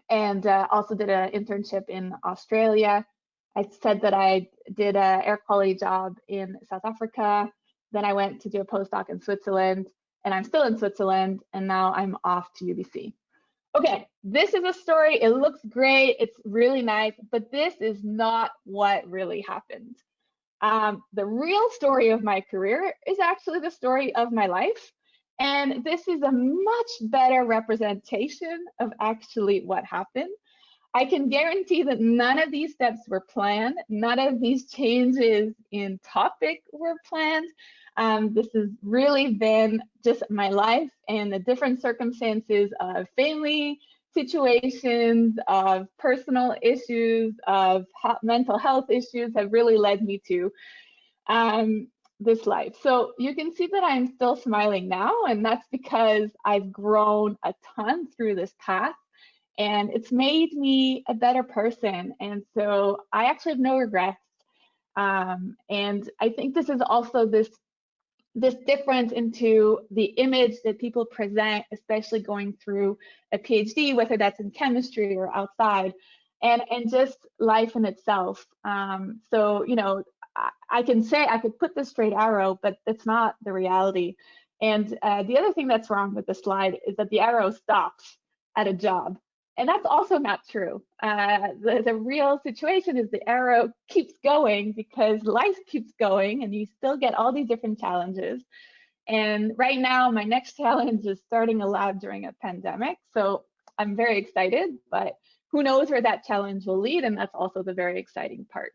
and also did an internship in Australia. I said that I did an air quality job in South Africa. Then I went to do a postdoc in Switzerland, and I'm still in Switzerland, and now I'm off to UBC. Okay, this is a story. It looks great. It's really nice, but this is not what really happened. The real story of my career is actually the story of my life. And this is a much better representation of actually what happened. I can guarantee that none of these steps were planned. None of these changes in topic were planned. This has really been just my life and the different circumstances of family situations, of personal issues, of mental health issues have really led me to this life. So you can see that I'm still smiling now, and that's because I've grown a ton through this path, and it's made me a better person. And so I actually have no regrets. And I think this is also this difference into the image that people present, especially going through a PhD, whether that's in chemistry or outside, and just life in itself. So, you know, I can say I could put this straight arrow, but it's not the reality. And the other thing that's wrong with the slide is that the arrow stops at a job. And that's also not true. The real situation is the arrow keeps going because life keeps going and you still get all these different challenges. And right now, my next challenge is starting a lab during a pandemic. So I'm very excited, but who knows where that challenge will lead, and that's also the very exciting part.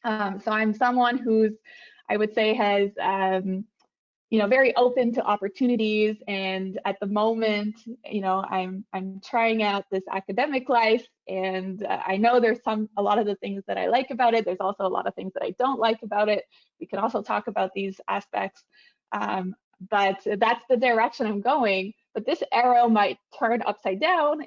So I'm someone who's, I would say, has very open to opportunities, and at the moment, I'm trying out this academic life, and I know there's a lot of the things that I like about it. There's also a lot of things that I don't like about it. We can also talk about these aspects, but that's the direction I'm going. But this arrow might turn upside down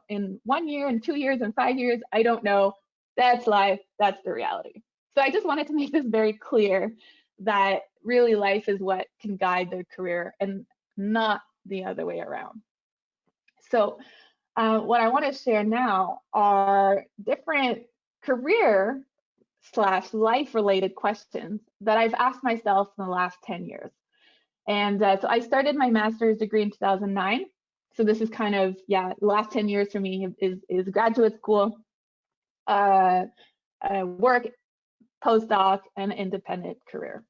in 1 year, in 2 years, in 5 years. I don't know. That's life. That's the reality. So I just wanted to make this very clear that really life is what can guide their career and not the other way around. So what I want to share now are different career / life related questions that I've asked myself in the last 10 years. And so I started my master's degree in 2009. So this is kind of, the last 10 years for me is graduate school, work, postdoc, and independent career.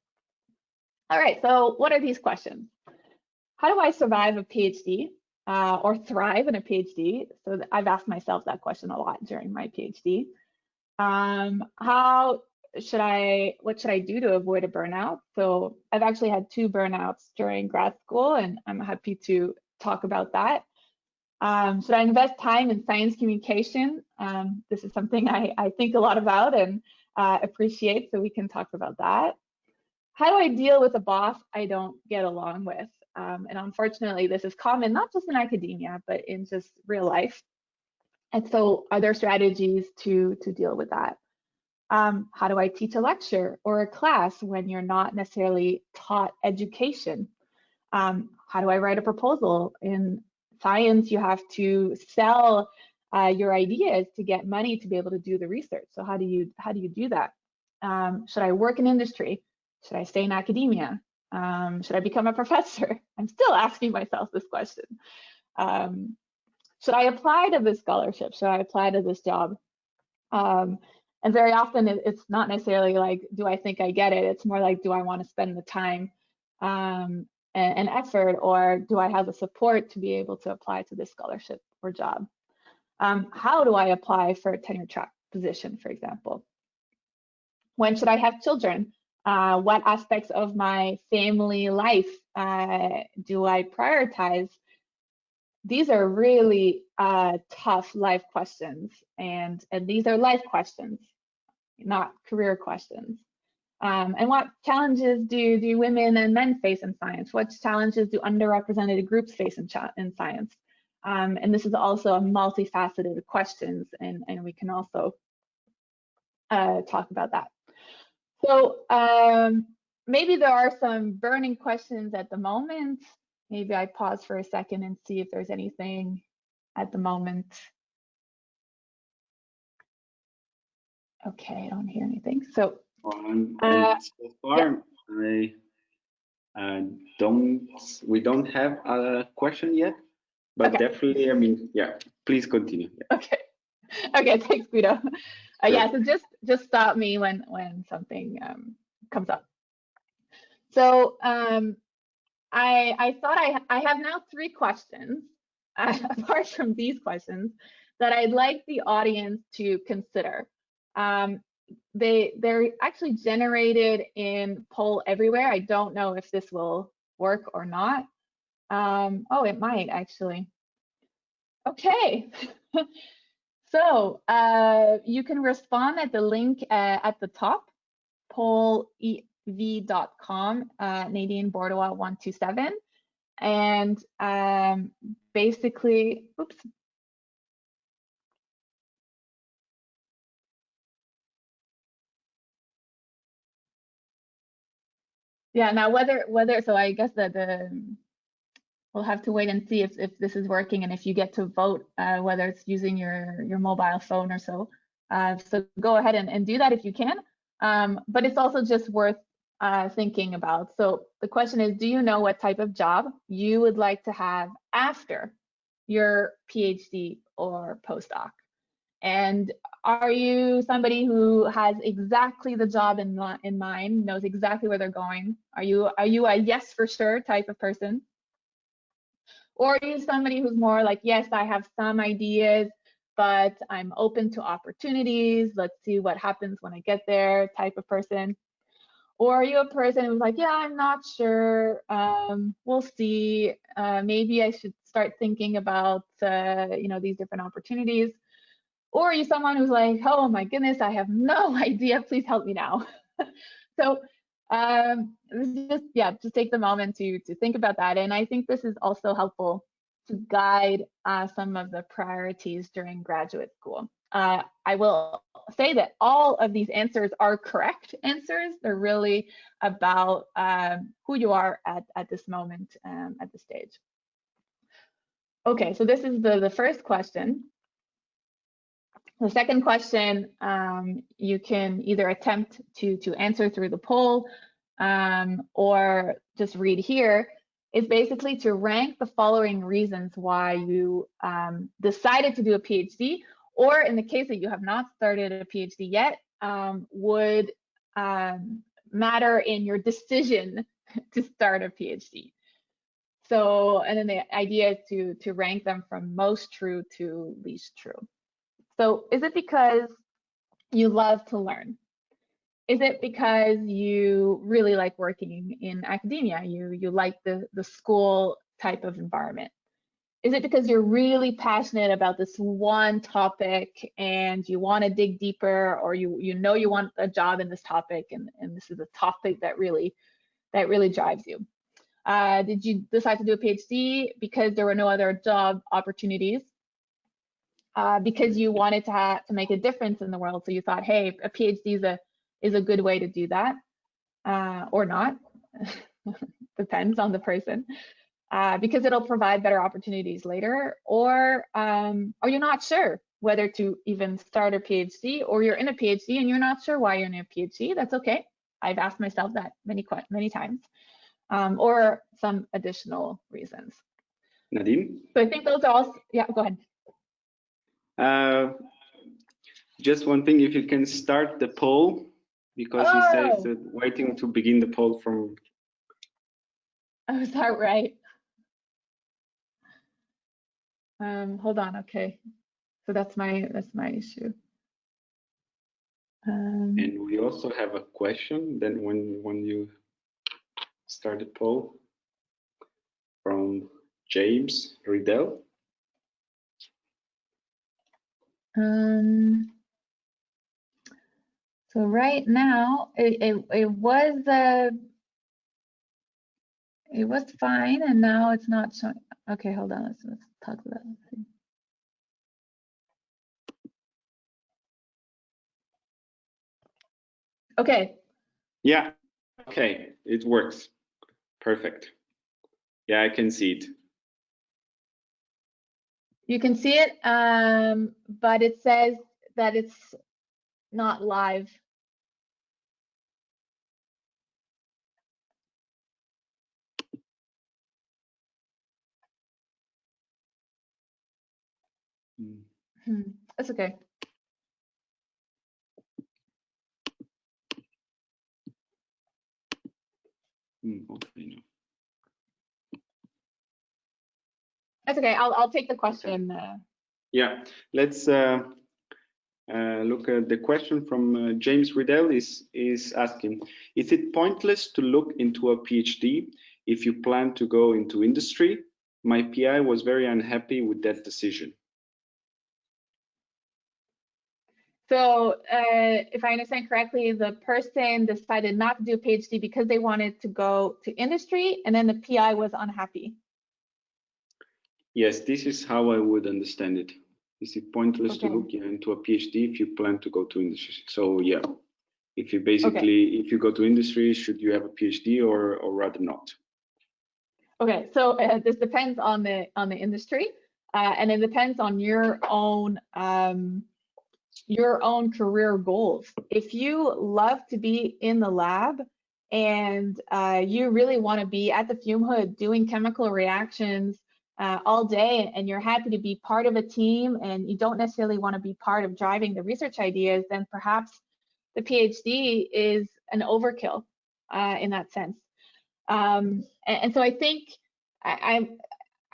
All right, so what are these questions? How do I survive a PhD or thrive in a PhD? So I've asked myself that question a lot during my PhD. What should I do to avoid a burnout? So I've actually had 2 burnouts during grad school, and I'm happy to talk about that. Should I invest time in science communication? This is something I think a lot about and appreciate, so we can talk about that. How do I deal with a boss I don't get along with? And unfortunately, this is common, not just in academia, but in just real life. And so are there strategies to deal with that? How do I teach a lecture or a class when you're not necessarily taught education? How do I write a proposal? In science, you have to sell your ideas to get money to be able to do the research. So how do you do that? Should I work in industry? Should I stay in academia? Should I become a professor? I'm still asking myself this question. Should I apply to this scholarship? Should I apply to this job? And very often it's not necessarily like, do I think I get it? It's more like, do I want to spend the time and effort, or do I have the support to be able to apply to this scholarship or job? How do I apply for a tenure track position, for example? When should I have children? What aspects of my family life do I prioritize? These are really tough life questions, and these are life questions, not career questions. And what challenges do women and men face in science? What challenges do underrepresented groups face in science? And this is also a multifaceted questions, and we can also talk about that. So maybe there are some burning questions at the moment. Maybe I pause for a second and see if there's anything at the moment. Okay, I don't hear anything. So, so far, we don't have a question yet, but okay. definitely, I mean, yeah, please continue. Yeah. Okay, thanks, Guido. Yeah, so just stop me when something comes up. So I thought I have now 3 questions, apart from these questions, that I'd like the audience to consider. They're actually generated in Poll Everywhere. I don't know if this will work or not. Oh, it might actually. Okay. So you can respond at the link at the top, pollev.com, Nadine Bordua 127. And basically, oops. Yeah, now whether so I guess that we'll have to wait and see if this is working, and if you get to vote, whether it's using your mobile phone or so. So go ahead and do that if you can. But it's also just worth thinking about. So the question is, do you know what type of job you would like to have after your PhD or postdoc? And are you somebody who has exactly the job in mind, knows exactly where they're going? Are you a yes for sure type of person? Or are you somebody who's more like, yes, I have some ideas, but I'm open to opportunities. Let's see what happens when I get there type of person? Or are you a person who's like, yeah, I'm not sure. We'll see. Maybe I should start thinking about, these different opportunities. Or are you someone who's like, oh my goodness, I have no idea. Please help me now. So just take the moment to think about that. And I think this is also helpful to guide some of the priorities during graduate school. I will say that all of these answers are correct answers. They're really about who you are at this moment, at this stage. Okay, so this is the first question. The second question, you can either attempt to answer through the poll or just read here, is basically to rank the following reasons why you decided to do a PhD, or in the case that you have not started a PhD yet, would matter in your decision to start a PhD. So, and then the idea is to rank them from most true to least true. So is it because you love to learn? Is it because you really like working in academia? You like the school type of environment? Is it because you're really passionate about this one topic and you want to dig deeper, or you know you want a job in this topic and this is a topic that really drives you? Did you decide to do a PhD because there were no other job opportunities? Because you wanted to make a difference in the world, so you thought, hey, a PhD is a good way to do that, or not, depends on the person, because it'll provide better opportunities later, or are you not sure whether to even start a PhD, or you're in a PhD and you're not sure why you're in a PhD? That's okay. I've asked myself that many times, or some additional reasons. Nadine? So I think those are all, yeah, go ahead. Just one thing, if you can start the poll, because he says that waiting to begin the poll from. Oh, is that right? Hold on, okay. So that's my issue. And we also have a question then when you start the poll from James Riddell. So right now it was fine, and now it's not showing. Okay, hold on. Let's talk about it. Okay. Yeah. Okay, it works. Perfect. Yeah, I can see it. You can see it, but it says that it's not live. That's okay. Okay. That's okay. I'll take the question. Yeah, let's look at the question from James Riddell is asking, is it pointless to look into a PhD if you plan to go into industry? My PI was very unhappy with that decision. So if I understand correctly, the person decided not to do a PhD because they wanted to go to industry, and then the PI was unhappy. Yes, this is how I would understand it. Is it pointless to look into a PhD if you plan to go to industry? So yeah, if you basically, if you go to industry, should you have a PhD or rather not? Okay, so this depends on the industry, and it depends on your own career goals. If you love to be in the lab and you really want to be at the fume hood doing chemical reactions all day and you're happy to be part of a team and you don't necessarily want to be part of driving the research ideas, then perhaps the PhD is an overkill in that sense. And so I think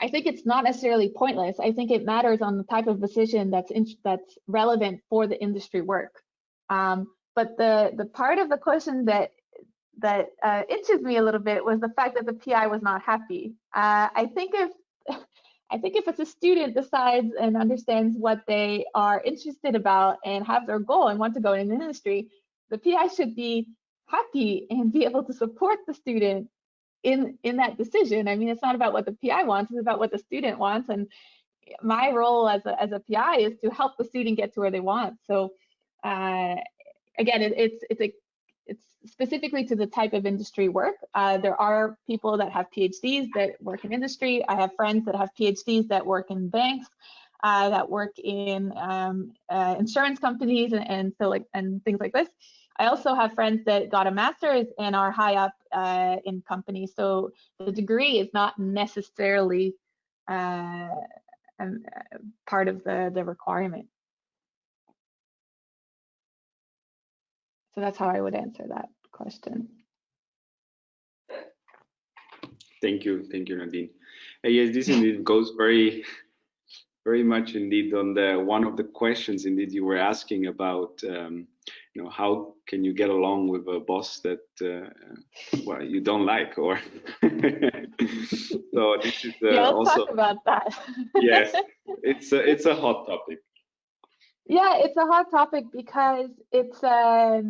I think it's not necessarily pointless. I think it matters on the type of decision that's relevant for the industry work. But the part of the question that itches me a little bit was the fact that the PI was not happy. I think if it's a student decides and understands what they are interested about and have their goal and want to go in the industry, the PI should be happy and be able to support the student in that decision. I mean, it's not about what the PI wants, it's about what the student wants. And my role as a PI is to help the student get to where they want. So again, it's specifically to the type of industry work. There are people that have PhDs that work in industry. I have friends that have PhDs that work in banks, that work in insurance companies and things like this. I also have friends that got a master's and are high up in companies. So the degree is not necessarily part of the requirement. So that's how I would answer that question. Thank you, Nadine. Yes, this indeed goes very much indeed on one of the questions indeed you were asking about. You know, how can you get along with a boss that well, you don't like, or so this is yeah, let's also talk about that. Yes, it's a hot topic. Yeah, it's a hot topic because it's a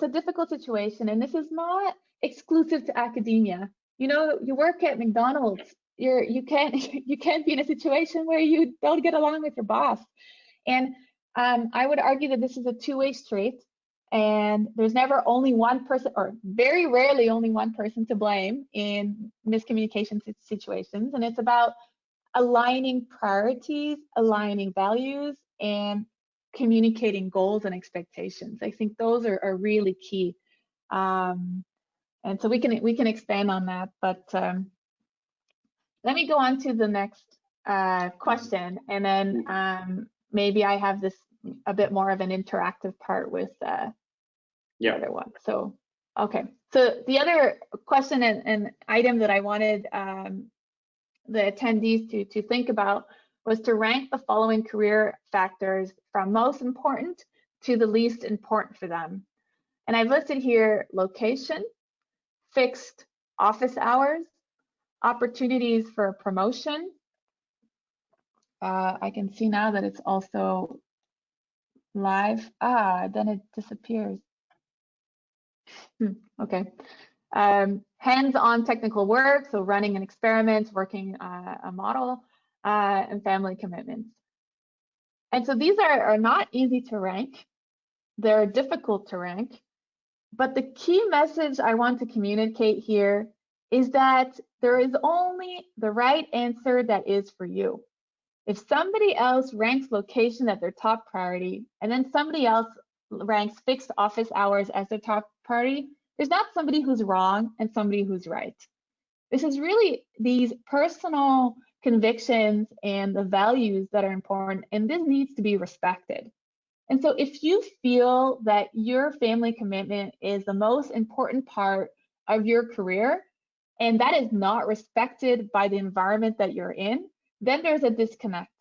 difficult situation, and this is not exclusive to academia. You know, you work at McDonald's, you can't be in a situation where you don't get along with your boss. And I would argue that this is a two-way street, and there's never only one person, or very rarely only one person to blame in miscommunication situations. And it's about aligning priorities, aligning values, and communicating goals and expectations. I think those are really key. And so we can expand on that, but let me go on to the next question, and then maybe I have this a bit more of an interactive part with the other one. So, okay. So the other question and item that I wanted the attendees to think about was to rank the following career factors from most important to the least important for them. And I've listed here location, fixed office hours, opportunities for promotion. I can see now that it's also live. Then it disappears. Okay. Hands-on technical work, so running an experiment, working a model, and family commitments. And so these are not easy to rank. They're difficult to rank. But the key message I want to communicate here is that there is only the right answer that is for you. If somebody else ranks location as their top priority, and then somebody else ranks fixed office hours as their top priority, there's not somebody who's wrong and somebody who's right. This is really these personal convictions and the values that are important, and this needs to be respected. And so if you feel that your family commitment is the most important part of your career, and that is not respected by the environment that you're in, then there's a disconnect.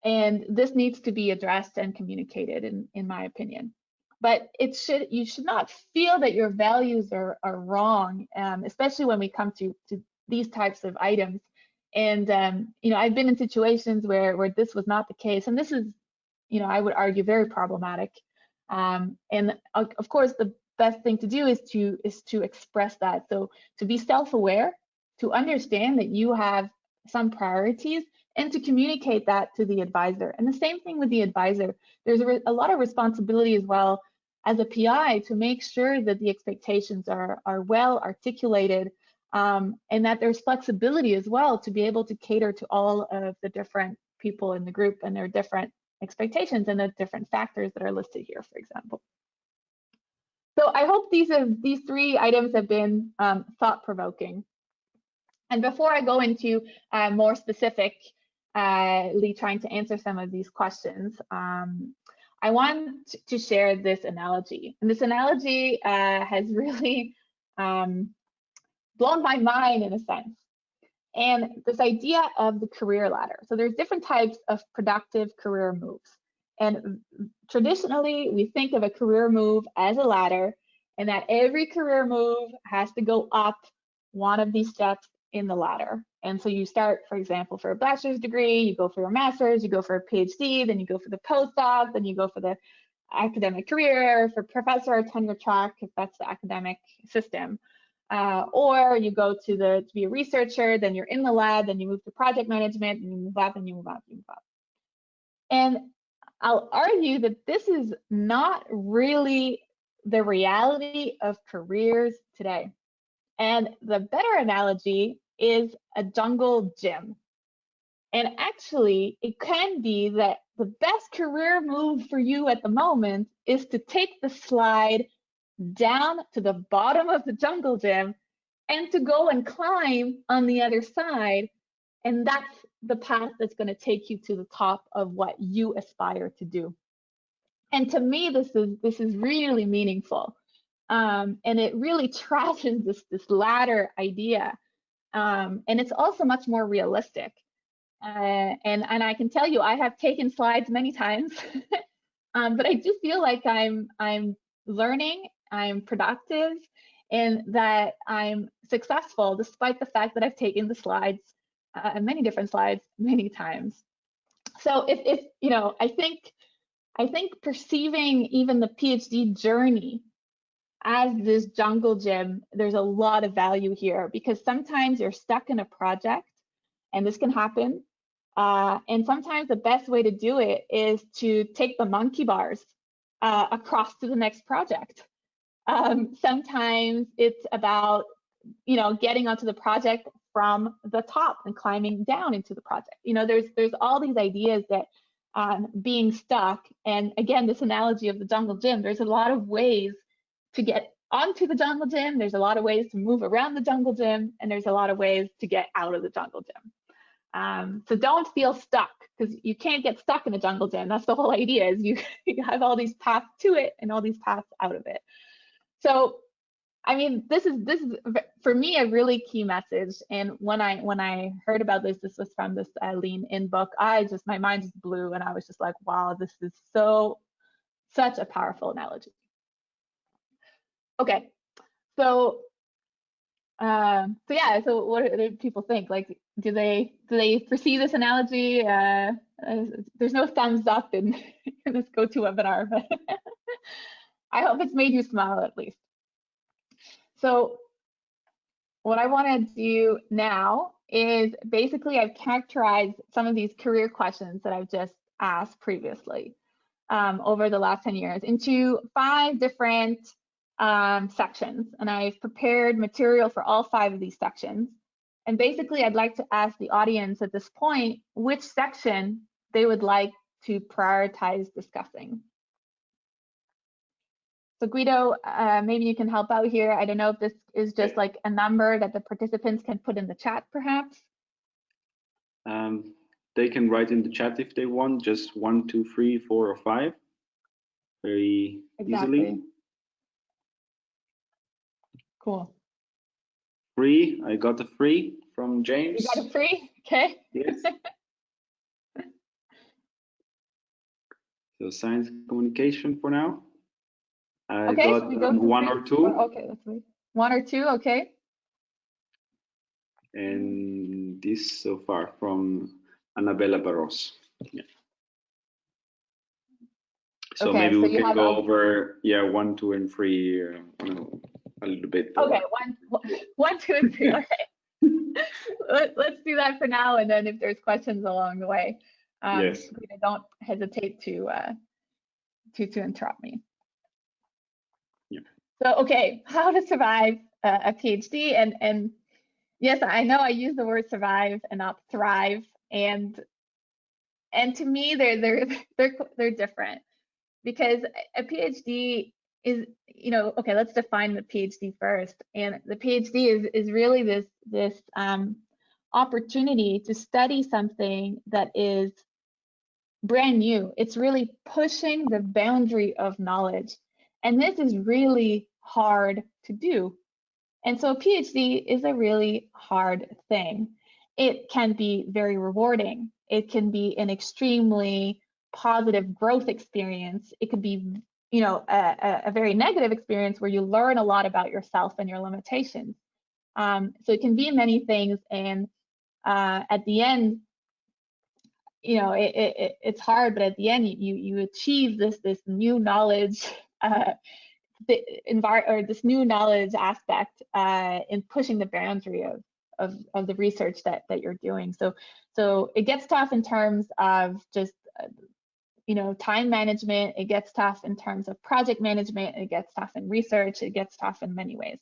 And this needs to be addressed and communicated, in my opinion. But you should not feel that your values are wrong, especially when we come to these types of items. And you know, I've been in situations where this was not the case, and this is, you know, I would argue very problematic. And of course, the best thing to do is to express that. So to be self-aware, to understand that you have some priorities, and to communicate that to the advisor. And the same thing with the advisor. There's a lot of responsibility as well as a PI to make sure that the expectations are well articulated, and that there's flexibility as well to be able to cater to all of the different people in the group and their different expectations and the different factors that are listed here, for example. So I hope these three items have been thought-provoking. And before I go into more specifically trying to answer some of these questions, I want to share this analogy. And this analogy has really blown my mind in a sense. And this idea of the career ladder. So there's different types of productive career moves. And traditionally, we think of a career move as a ladder, and that every career move has to go up one of these steps in the ladder. And so you start, for example, for a bachelor's degree, you go for your master's, you go for a PhD, then you go for the postdoc, then you go for the academic career, for professor or tenure track, if that's the academic system. Or you go to be a researcher, then you're in the lab, then you move to project management, and you move up, and you move up, you move up. And I'll argue that this is not really the reality of careers today. And the better analogy is a jungle gym. And actually, it can be that the best career move for you at the moment is to take the slide down to the bottom of the jungle gym and to go and climb on the other side. And that's the path that's going to take you to the top of what you aspire to do. And to me, this is really meaningful. And it really trashes this ladder idea. And it's also much more realistic. And I can tell you, I have taken slides many times, but I do feel like I'm learning, I'm productive, and that I'm successful despite the fact that I've taken the slides, many different slides, many times. So if you know, I think perceiving even the PhD journey as this jungle gym, there's a lot of value here, because sometimes you're stuck in a project, and this can happen. And sometimes the best way to do it is to take the monkey bars across to the next project. Sometimes it's about, you know, getting onto the project from the top and climbing down into the project. You know, there's all these ideas that being stuck, and again, this analogy of the jungle gym, there's a lot of ways to get onto the jungle gym, there's a lot of ways to move around the jungle gym, and there's a lot of ways to get out of the jungle gym. So don't feel stuck, because you can't get stuck in a jungle gym. That's the whole idea, is you have all these paths to it and all these paths out of it. So, I mean, this is for me a really key message. And when I heard about this was from this Lean In book. My mind just blew, and I was just like, wow, this is such a powerful analogy. Okay, so yeah, so what do people think? Like, do they perceive this analogy? There's no thumbs up in this GoToWebinar, but I hope it's made you smile at least. So what I want to do now is basically I've characterized some of these career questions that I've just asked previously over the last 10 years into 5 different sections, and I've prepared material for all 5 of these sections. And basically, I'd like to ask the audience at this point which section they would like to prioritize discussing. So Guido, maybe you can help out here. I don't know if this is just like a number that the participants can put in the chat, perhaps. They can write in the chat if they want, just 1, 2, 3, 4, or 5, very easily. Cool. 3, I got a 3 from James. You got a 3, okay. Yes. So science and communication for now. I got 1 or 2. Okay, let's see. 1 or 2, okay. And this so far from Annabella Barros. Yeah. So okay, maybe so we can go over 1, 2, and 3 a little bit. Okay, 1, 2, and 3. Okay. Let's do that for now, and then if there's questions along the way, yes, don't hesitate to interrupt me. Yeah. So okay, how to survive a PhD, and yes, I know I use the word survive and not thrive, and to me they're different, because a PhD okay, let's define the PhD first. And the PhD is really this opportunity to study something that is brand new. It's really pushing the boundary of knowledge. And this is really hard to do. And so a PhD is a really hard thing. It can be very rewarding. It can be an extremely positive growth experience. It could be, a very negative experience where you learn a lot about yourself and your limitations. So it can be many things. And at the end, it's hard, but at the end, you achieve this new knowledge, this new knowledge aspect in pushing the boundary of the research that you're doing. So it gets tough in terms of just time management. It gets tough in terms of project management. It gets tough in research. It gets tough in many ways.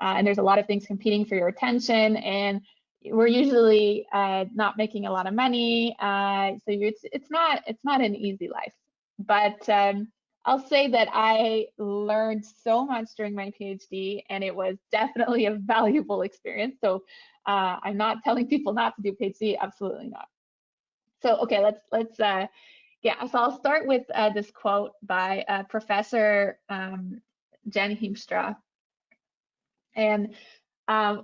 And there's a lot of things competing for your attention, and we're usually not making a lot of money. So it's not an easy life. But I'll say that I learned so much during my PhD, and it was definitely a valuable experience. So I'm not telling people not to do PhD, absolutely not. So okay, let's so I'll start with this quote by Professor Jen Heemstra. And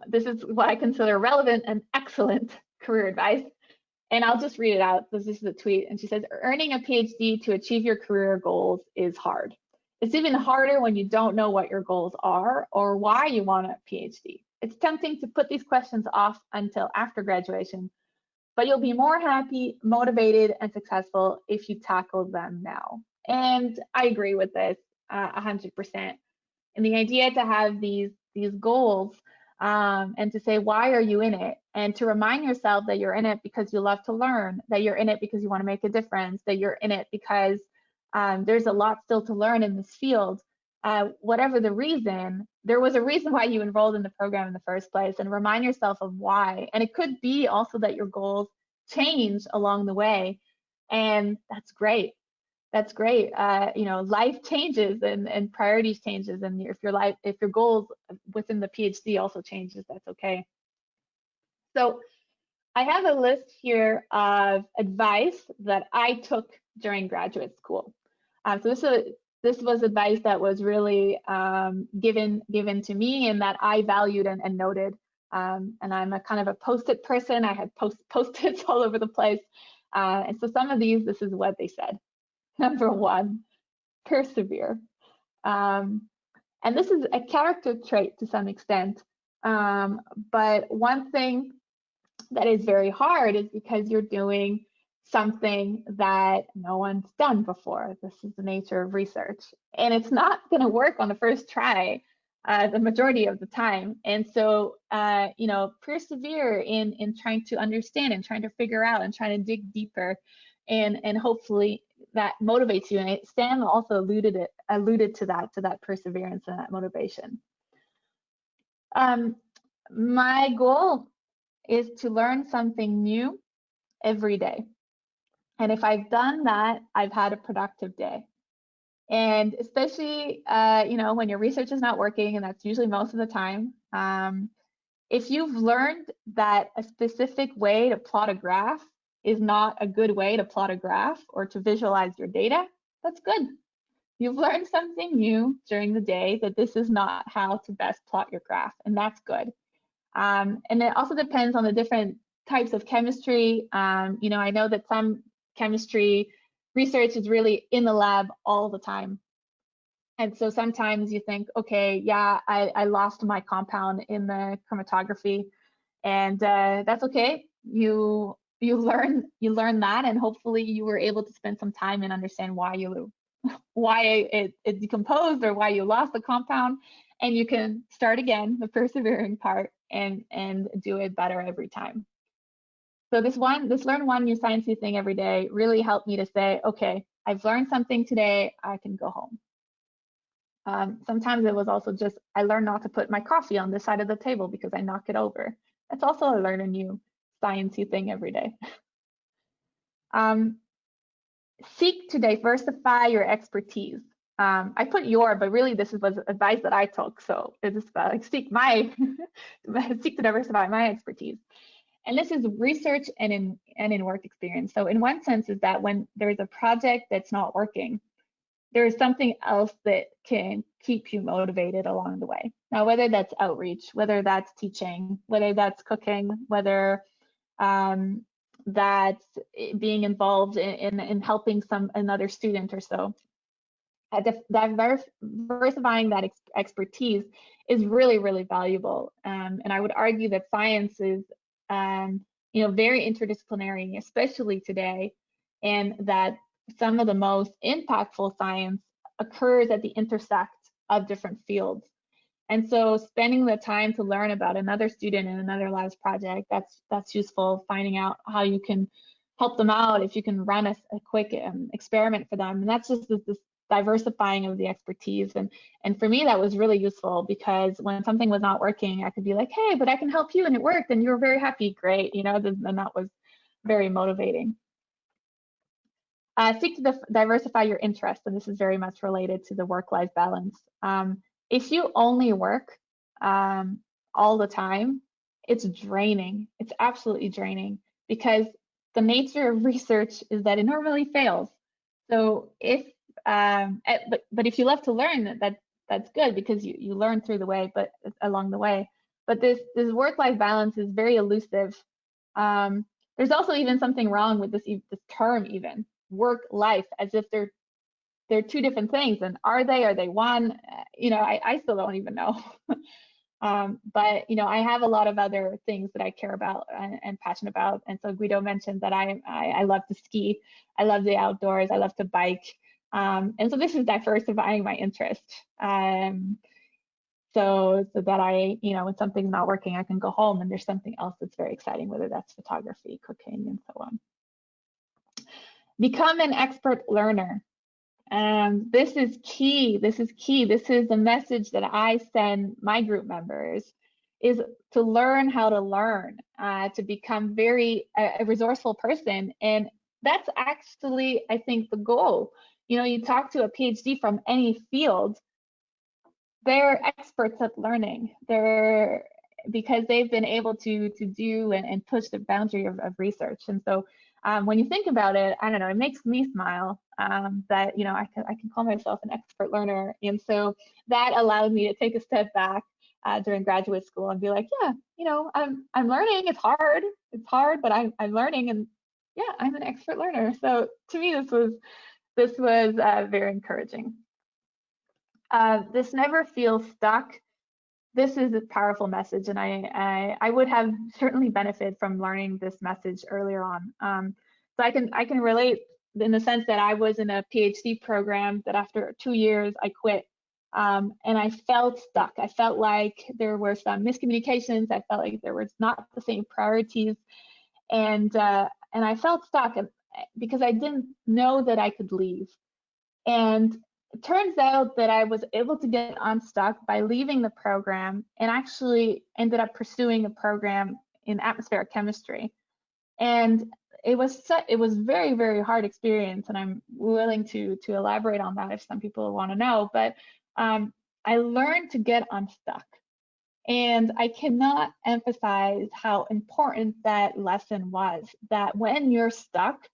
this is what I consider relevant and excellent career advice. And I'll just read it out. This is the tweet. And she says, earning a PhD to achieve your career goals is hard. It's even harder when you don't know what your goals are or why you want a PhD. It's tempting to put these questions off until after graduation, but you'll be more happy, motivated, and successful if you tackle them now. And I agree with this 100%. And the idea to have these goals and to say, why are you in it? And to remind yourself that you're in it because you love to learn, that you're in it because you want to make a difference, that you're in it because there's a lot still to learn in this field. Whatever the reason, there was a reason why you enrolled in the program in the first place, and remind yourself of why. And it could be also that your goals change along the way, and that's great. That's great. Life changes and priorities changes, and if your goals within the PhD also changes, that's okay. So I have a list here of advice that I took during graduate school. So this was advice that was really given to me and that I valued and noted. And I'm a kind of a post-it person. I had post-its all over the place. And so some of these, this is what they said. Number one, persevere. And this is a character trait to some extent. But one thing that is very hard is because you're doing something that no one's done before. This is the nature of research. And it's not going to work on the first try the majority of the time. And so, persevere in trying to understand and trying to figure out and trying to dig deeper. And hopefully that motivates you. And Sam also alluded to that perseverance and that motivation. My goal is to learn something new every day. And if I've done that, I've had a productive day. And especially, when your research is not working, and that's usually most of the time, if you've learned that a specific way to plot a graph is not a good way to plot a graph or to visualize your data, that's good. You've learned something new during the day, that this is not how to best plot your graph, and that's good. And it also depends on the different types of chemistry. I know that some chemistry research is really in the lab all the time. And so sometimes you think, okay, yeah, I lost my compound in the chromatography, and that's okay. You learn that, and hopefully you were able to spend some time and understand why it decomposed or why you lost the compound, and you can start again, the persevering part, and do it better every time. So this learn one new sciencey thing every day really helped me to say, okay, I've learned something today, I can go home. Sometimes it was also just, I learned not to put my coffee on this side of the table because I knock it over. That's also I learn a new sciencey thing every day. Seek to diversify your expertise. I put your, but really this was advice that I took. So it's like seek to diversify my expertise. And this is research and in work experience. So in one sense is that when there's a project that's not working, there's something else that can keep you motivated along the way. Now, whether that's outreach, whether that's teaching, whether that's cooking, whether that's being involved in helping another student or so. Diversifying that expertise is really, really valuable. And I would argue that science is, very interdisciplinary, especially today, and that some of the most impactful science occurs at the intersect of different fields. And so spending the time to learn about another student in another lab's project, that's useful. Finding out how you can help them out, if you can run a quick experiment for them. And that's just this diversifying of the expertise. And for me, that was really useful, because when something was not working, I could be like, hey, but I can help you, and it worked, and you were very happy. Great, and that was very motivating. Seek to diversify your interests, and this is very much related to the work-life balance. If you only work all the time, it's draining. It's absolutely draining, because the nature of research is that it normally fails. So if but if you love to learn, that's good, because you learn through the way, but along the way. But this work-life balance is very elusive. There's also even something wrong with this term, even work-life, as if they're two different things. And are they one? I still don't even know. But I have a lot of other things that I care about and passionate about. And so Guido mentioned that I love to ski, I love the outdoors, I love to bike. And so this is diversifying my interest. So that when something's not working, I can go home and there's something else that's very exciting, whether that's photography, cooking, and so on. Become an expert learner. This is key. This is key. This is the message that I send my group members, is to learn how to learn, to become a resourceful person. And that's actually, I think, the goal. You talk to a PhD from any field, they're experts at learning. Because they've been able to do and push the boundary of research. And so when you think about it, I don't know, it makes me smile that I can call myself an expert learner. And so that allowed me to take a step back during graduate school and be like, yeah, I'm learning. It's hard, but I'm learning, and yeah, I'm an expert learner. So to me, this was very encouraging. This never feels stuck. This is a powerful message, and I would have certainly benefited from learning this message earlier on. So I can relate in the sense that I was in a PhD program that after 2 years I quit, and I felt stuck. I felt like there were some miscommunications. I felt like there was not the same priorities, and I felt stuck because I didn't know that I could leave. And it turns out that I was able to get unstuck by leaving the program, and actually ended up pursuing a program in atmospheric chemistry. And it was very, very hard experience, and I'm willing to elaborate on that if some people want to know. But I learned to get unstuck, and I cannot emphasize how important that lesson was. That when you're stuck,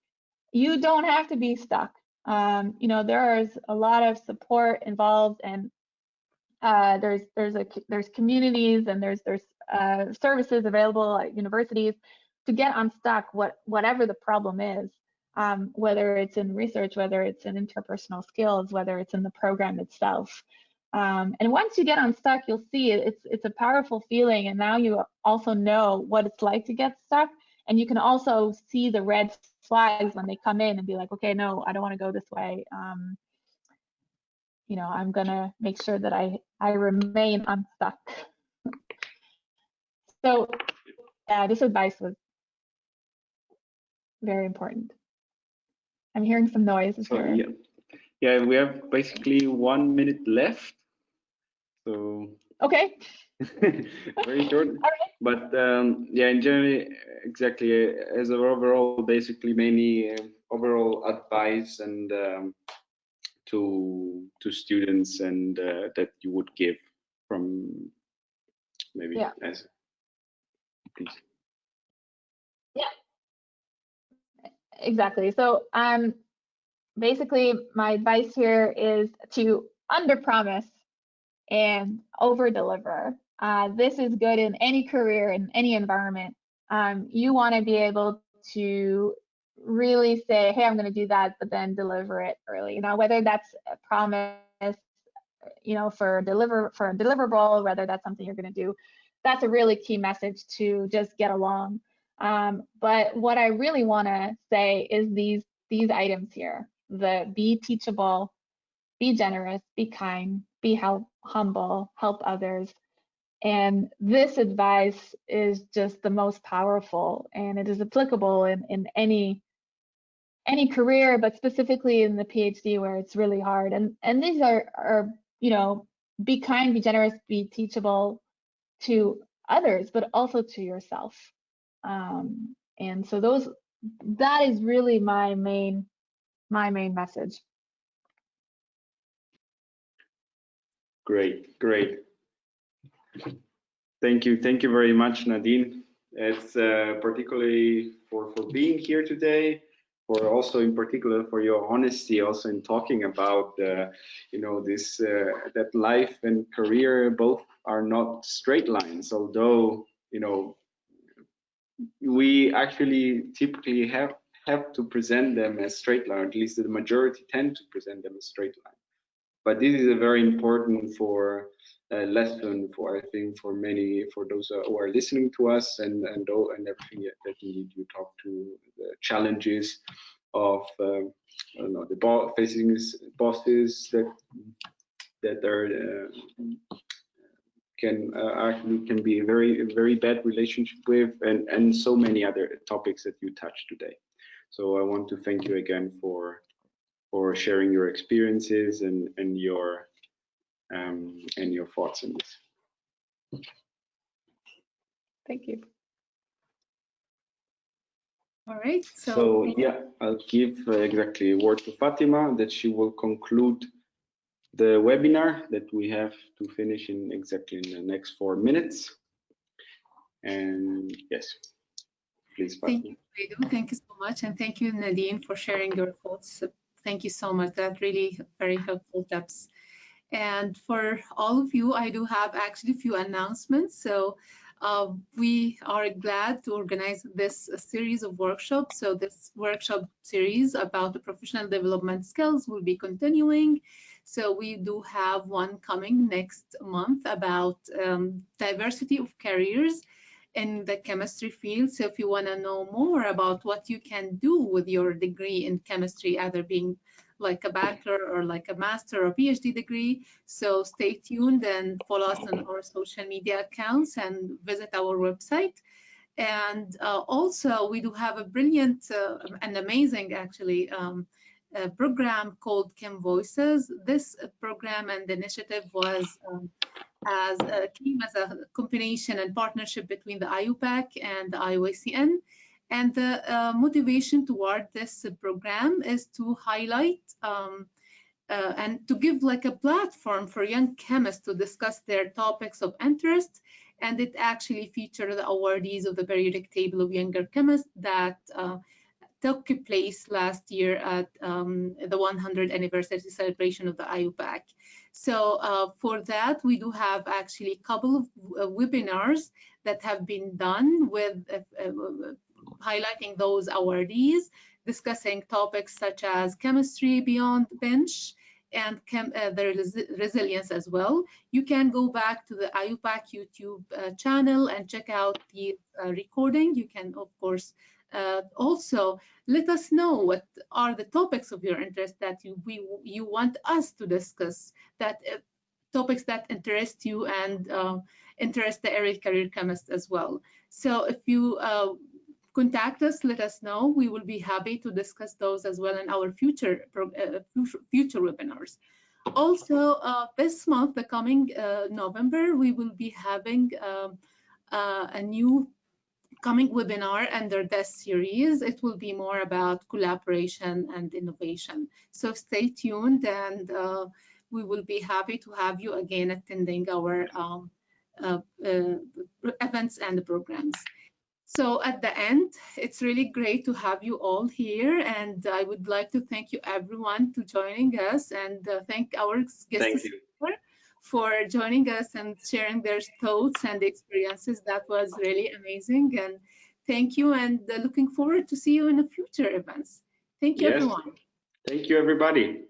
you don't have to be stuck. There's a lot of support involved, and there's communities, and there's services available at universities to get unstuck, whatever the problem is, whether it's in research, whether it's in interpersonal skills, whether it's in the program itself. And once you get unstuck, you'll see it's a powerful feeling, and now you also know what it's like to get stuck. And you can also see the red flags when they come in and be like, okay, no, I don't want to go this way. I'm gonna make sure that I remain unstuck. So this advice was very important. I'm hearing some noise. So, yeah, we have basically 1 minute left. So okay. Very short. All right. But yeah, in general, exactly as an overall, basically mainly overall advice and to students and that you would give from maybe as please. Yeah, exactly. So basically my advice here is to under-promise and over-deliver. This is good in any career, in any environment. You want to be able to really say, hey, I'm going to do that, but then deliver it early. Now, whether that's a promise, for a deliverable, whether that's something you're going to do, that's a really key message to just get along. But what I really want to say is these items here: the be teachable, be generous, be kind, be humble, help others. And this advice is just the most powerful, and it is applicable in any career, but specifically in the PhD where it's really hard. And these are be kind, be generous, be teachable to others, but also to yourself. And so that is really my main message. Great. Thank you very much, Nadine. It's particularly for being here today, for also in particular for your honesty also in talking about this that life and career both are not straight lines, although we actually typically have to present them as straight line, at least the majority tend to present them as straight line. But this is a very important lesson for, I think, for those who are listening to us and everything that you talk to the challenges of facing bosses that are can be a very bad relationship with, and so many other topics that you touched today. So I want to thank you again for sharing your experiences and your thoughts on this. Thank you. All right. So yeah, I'll give exactly a word to Fatima that she will conclude the webinar that we have to finish in the next 4 minutes. And yes, please, Fatima. Thank you, Fredo. Thank you so much, and thank you, Nadine, for sharing your thoughts. Thank you so much. That really very helpful tips. And for all of you, I do have actually a few announcements. So we are glad to organize this series of workshops. So this workshop series about the professional development skills will be continuing. So we do have one coming next month about diversity of careers in the chemistry field. So if you want to know more about what you can do with your degree in chemistry, either being like a bachelor or like a master or PhD degree, so stay tuned and follow us on our social media accounts and visit our website. And also we do have a brilliant and amazing actually program called Chem Voices. This program and initiative was came as a combination and partnership between the IUPAC and the IYCN. And the motivation toward this program is to highlight and to give like a platform for young chemists to discuss their topics of interest. And it actually featured the awardees of the periodic table of younger chemists that took place last year at the 100th anniversary celebration of the IUPAC. So for that, we do have actually a couple of webinars that have been done with highlighting those awardees, discussing topics such as chemistry beyond the bench and the resilience as well. You can go back to the IUPAC YouTube channel and check out the recording. You can, of course, also let us know what are the topics of your interest that you want us to discuss, that topics that interest you and interest the early career chemist as well. So if you contact us, let us know. We will be happy to discuss those as well in our future webinars. Also, this month, the coming November, we will be having a new coming webinar under this series. It will be more about collaboration and innovation. So stay tuned, and we will be happy to have you again attending our events and programs. So at the end, it's really great to have you all here, and I would like to thank you everyone to joining us, and thank our guest speaker for joining us and sharing their thoughts and experiences. That was really amazing, and thank you, and looking forward to see you in the future events. Thank you, everyone. Thank you, everybody.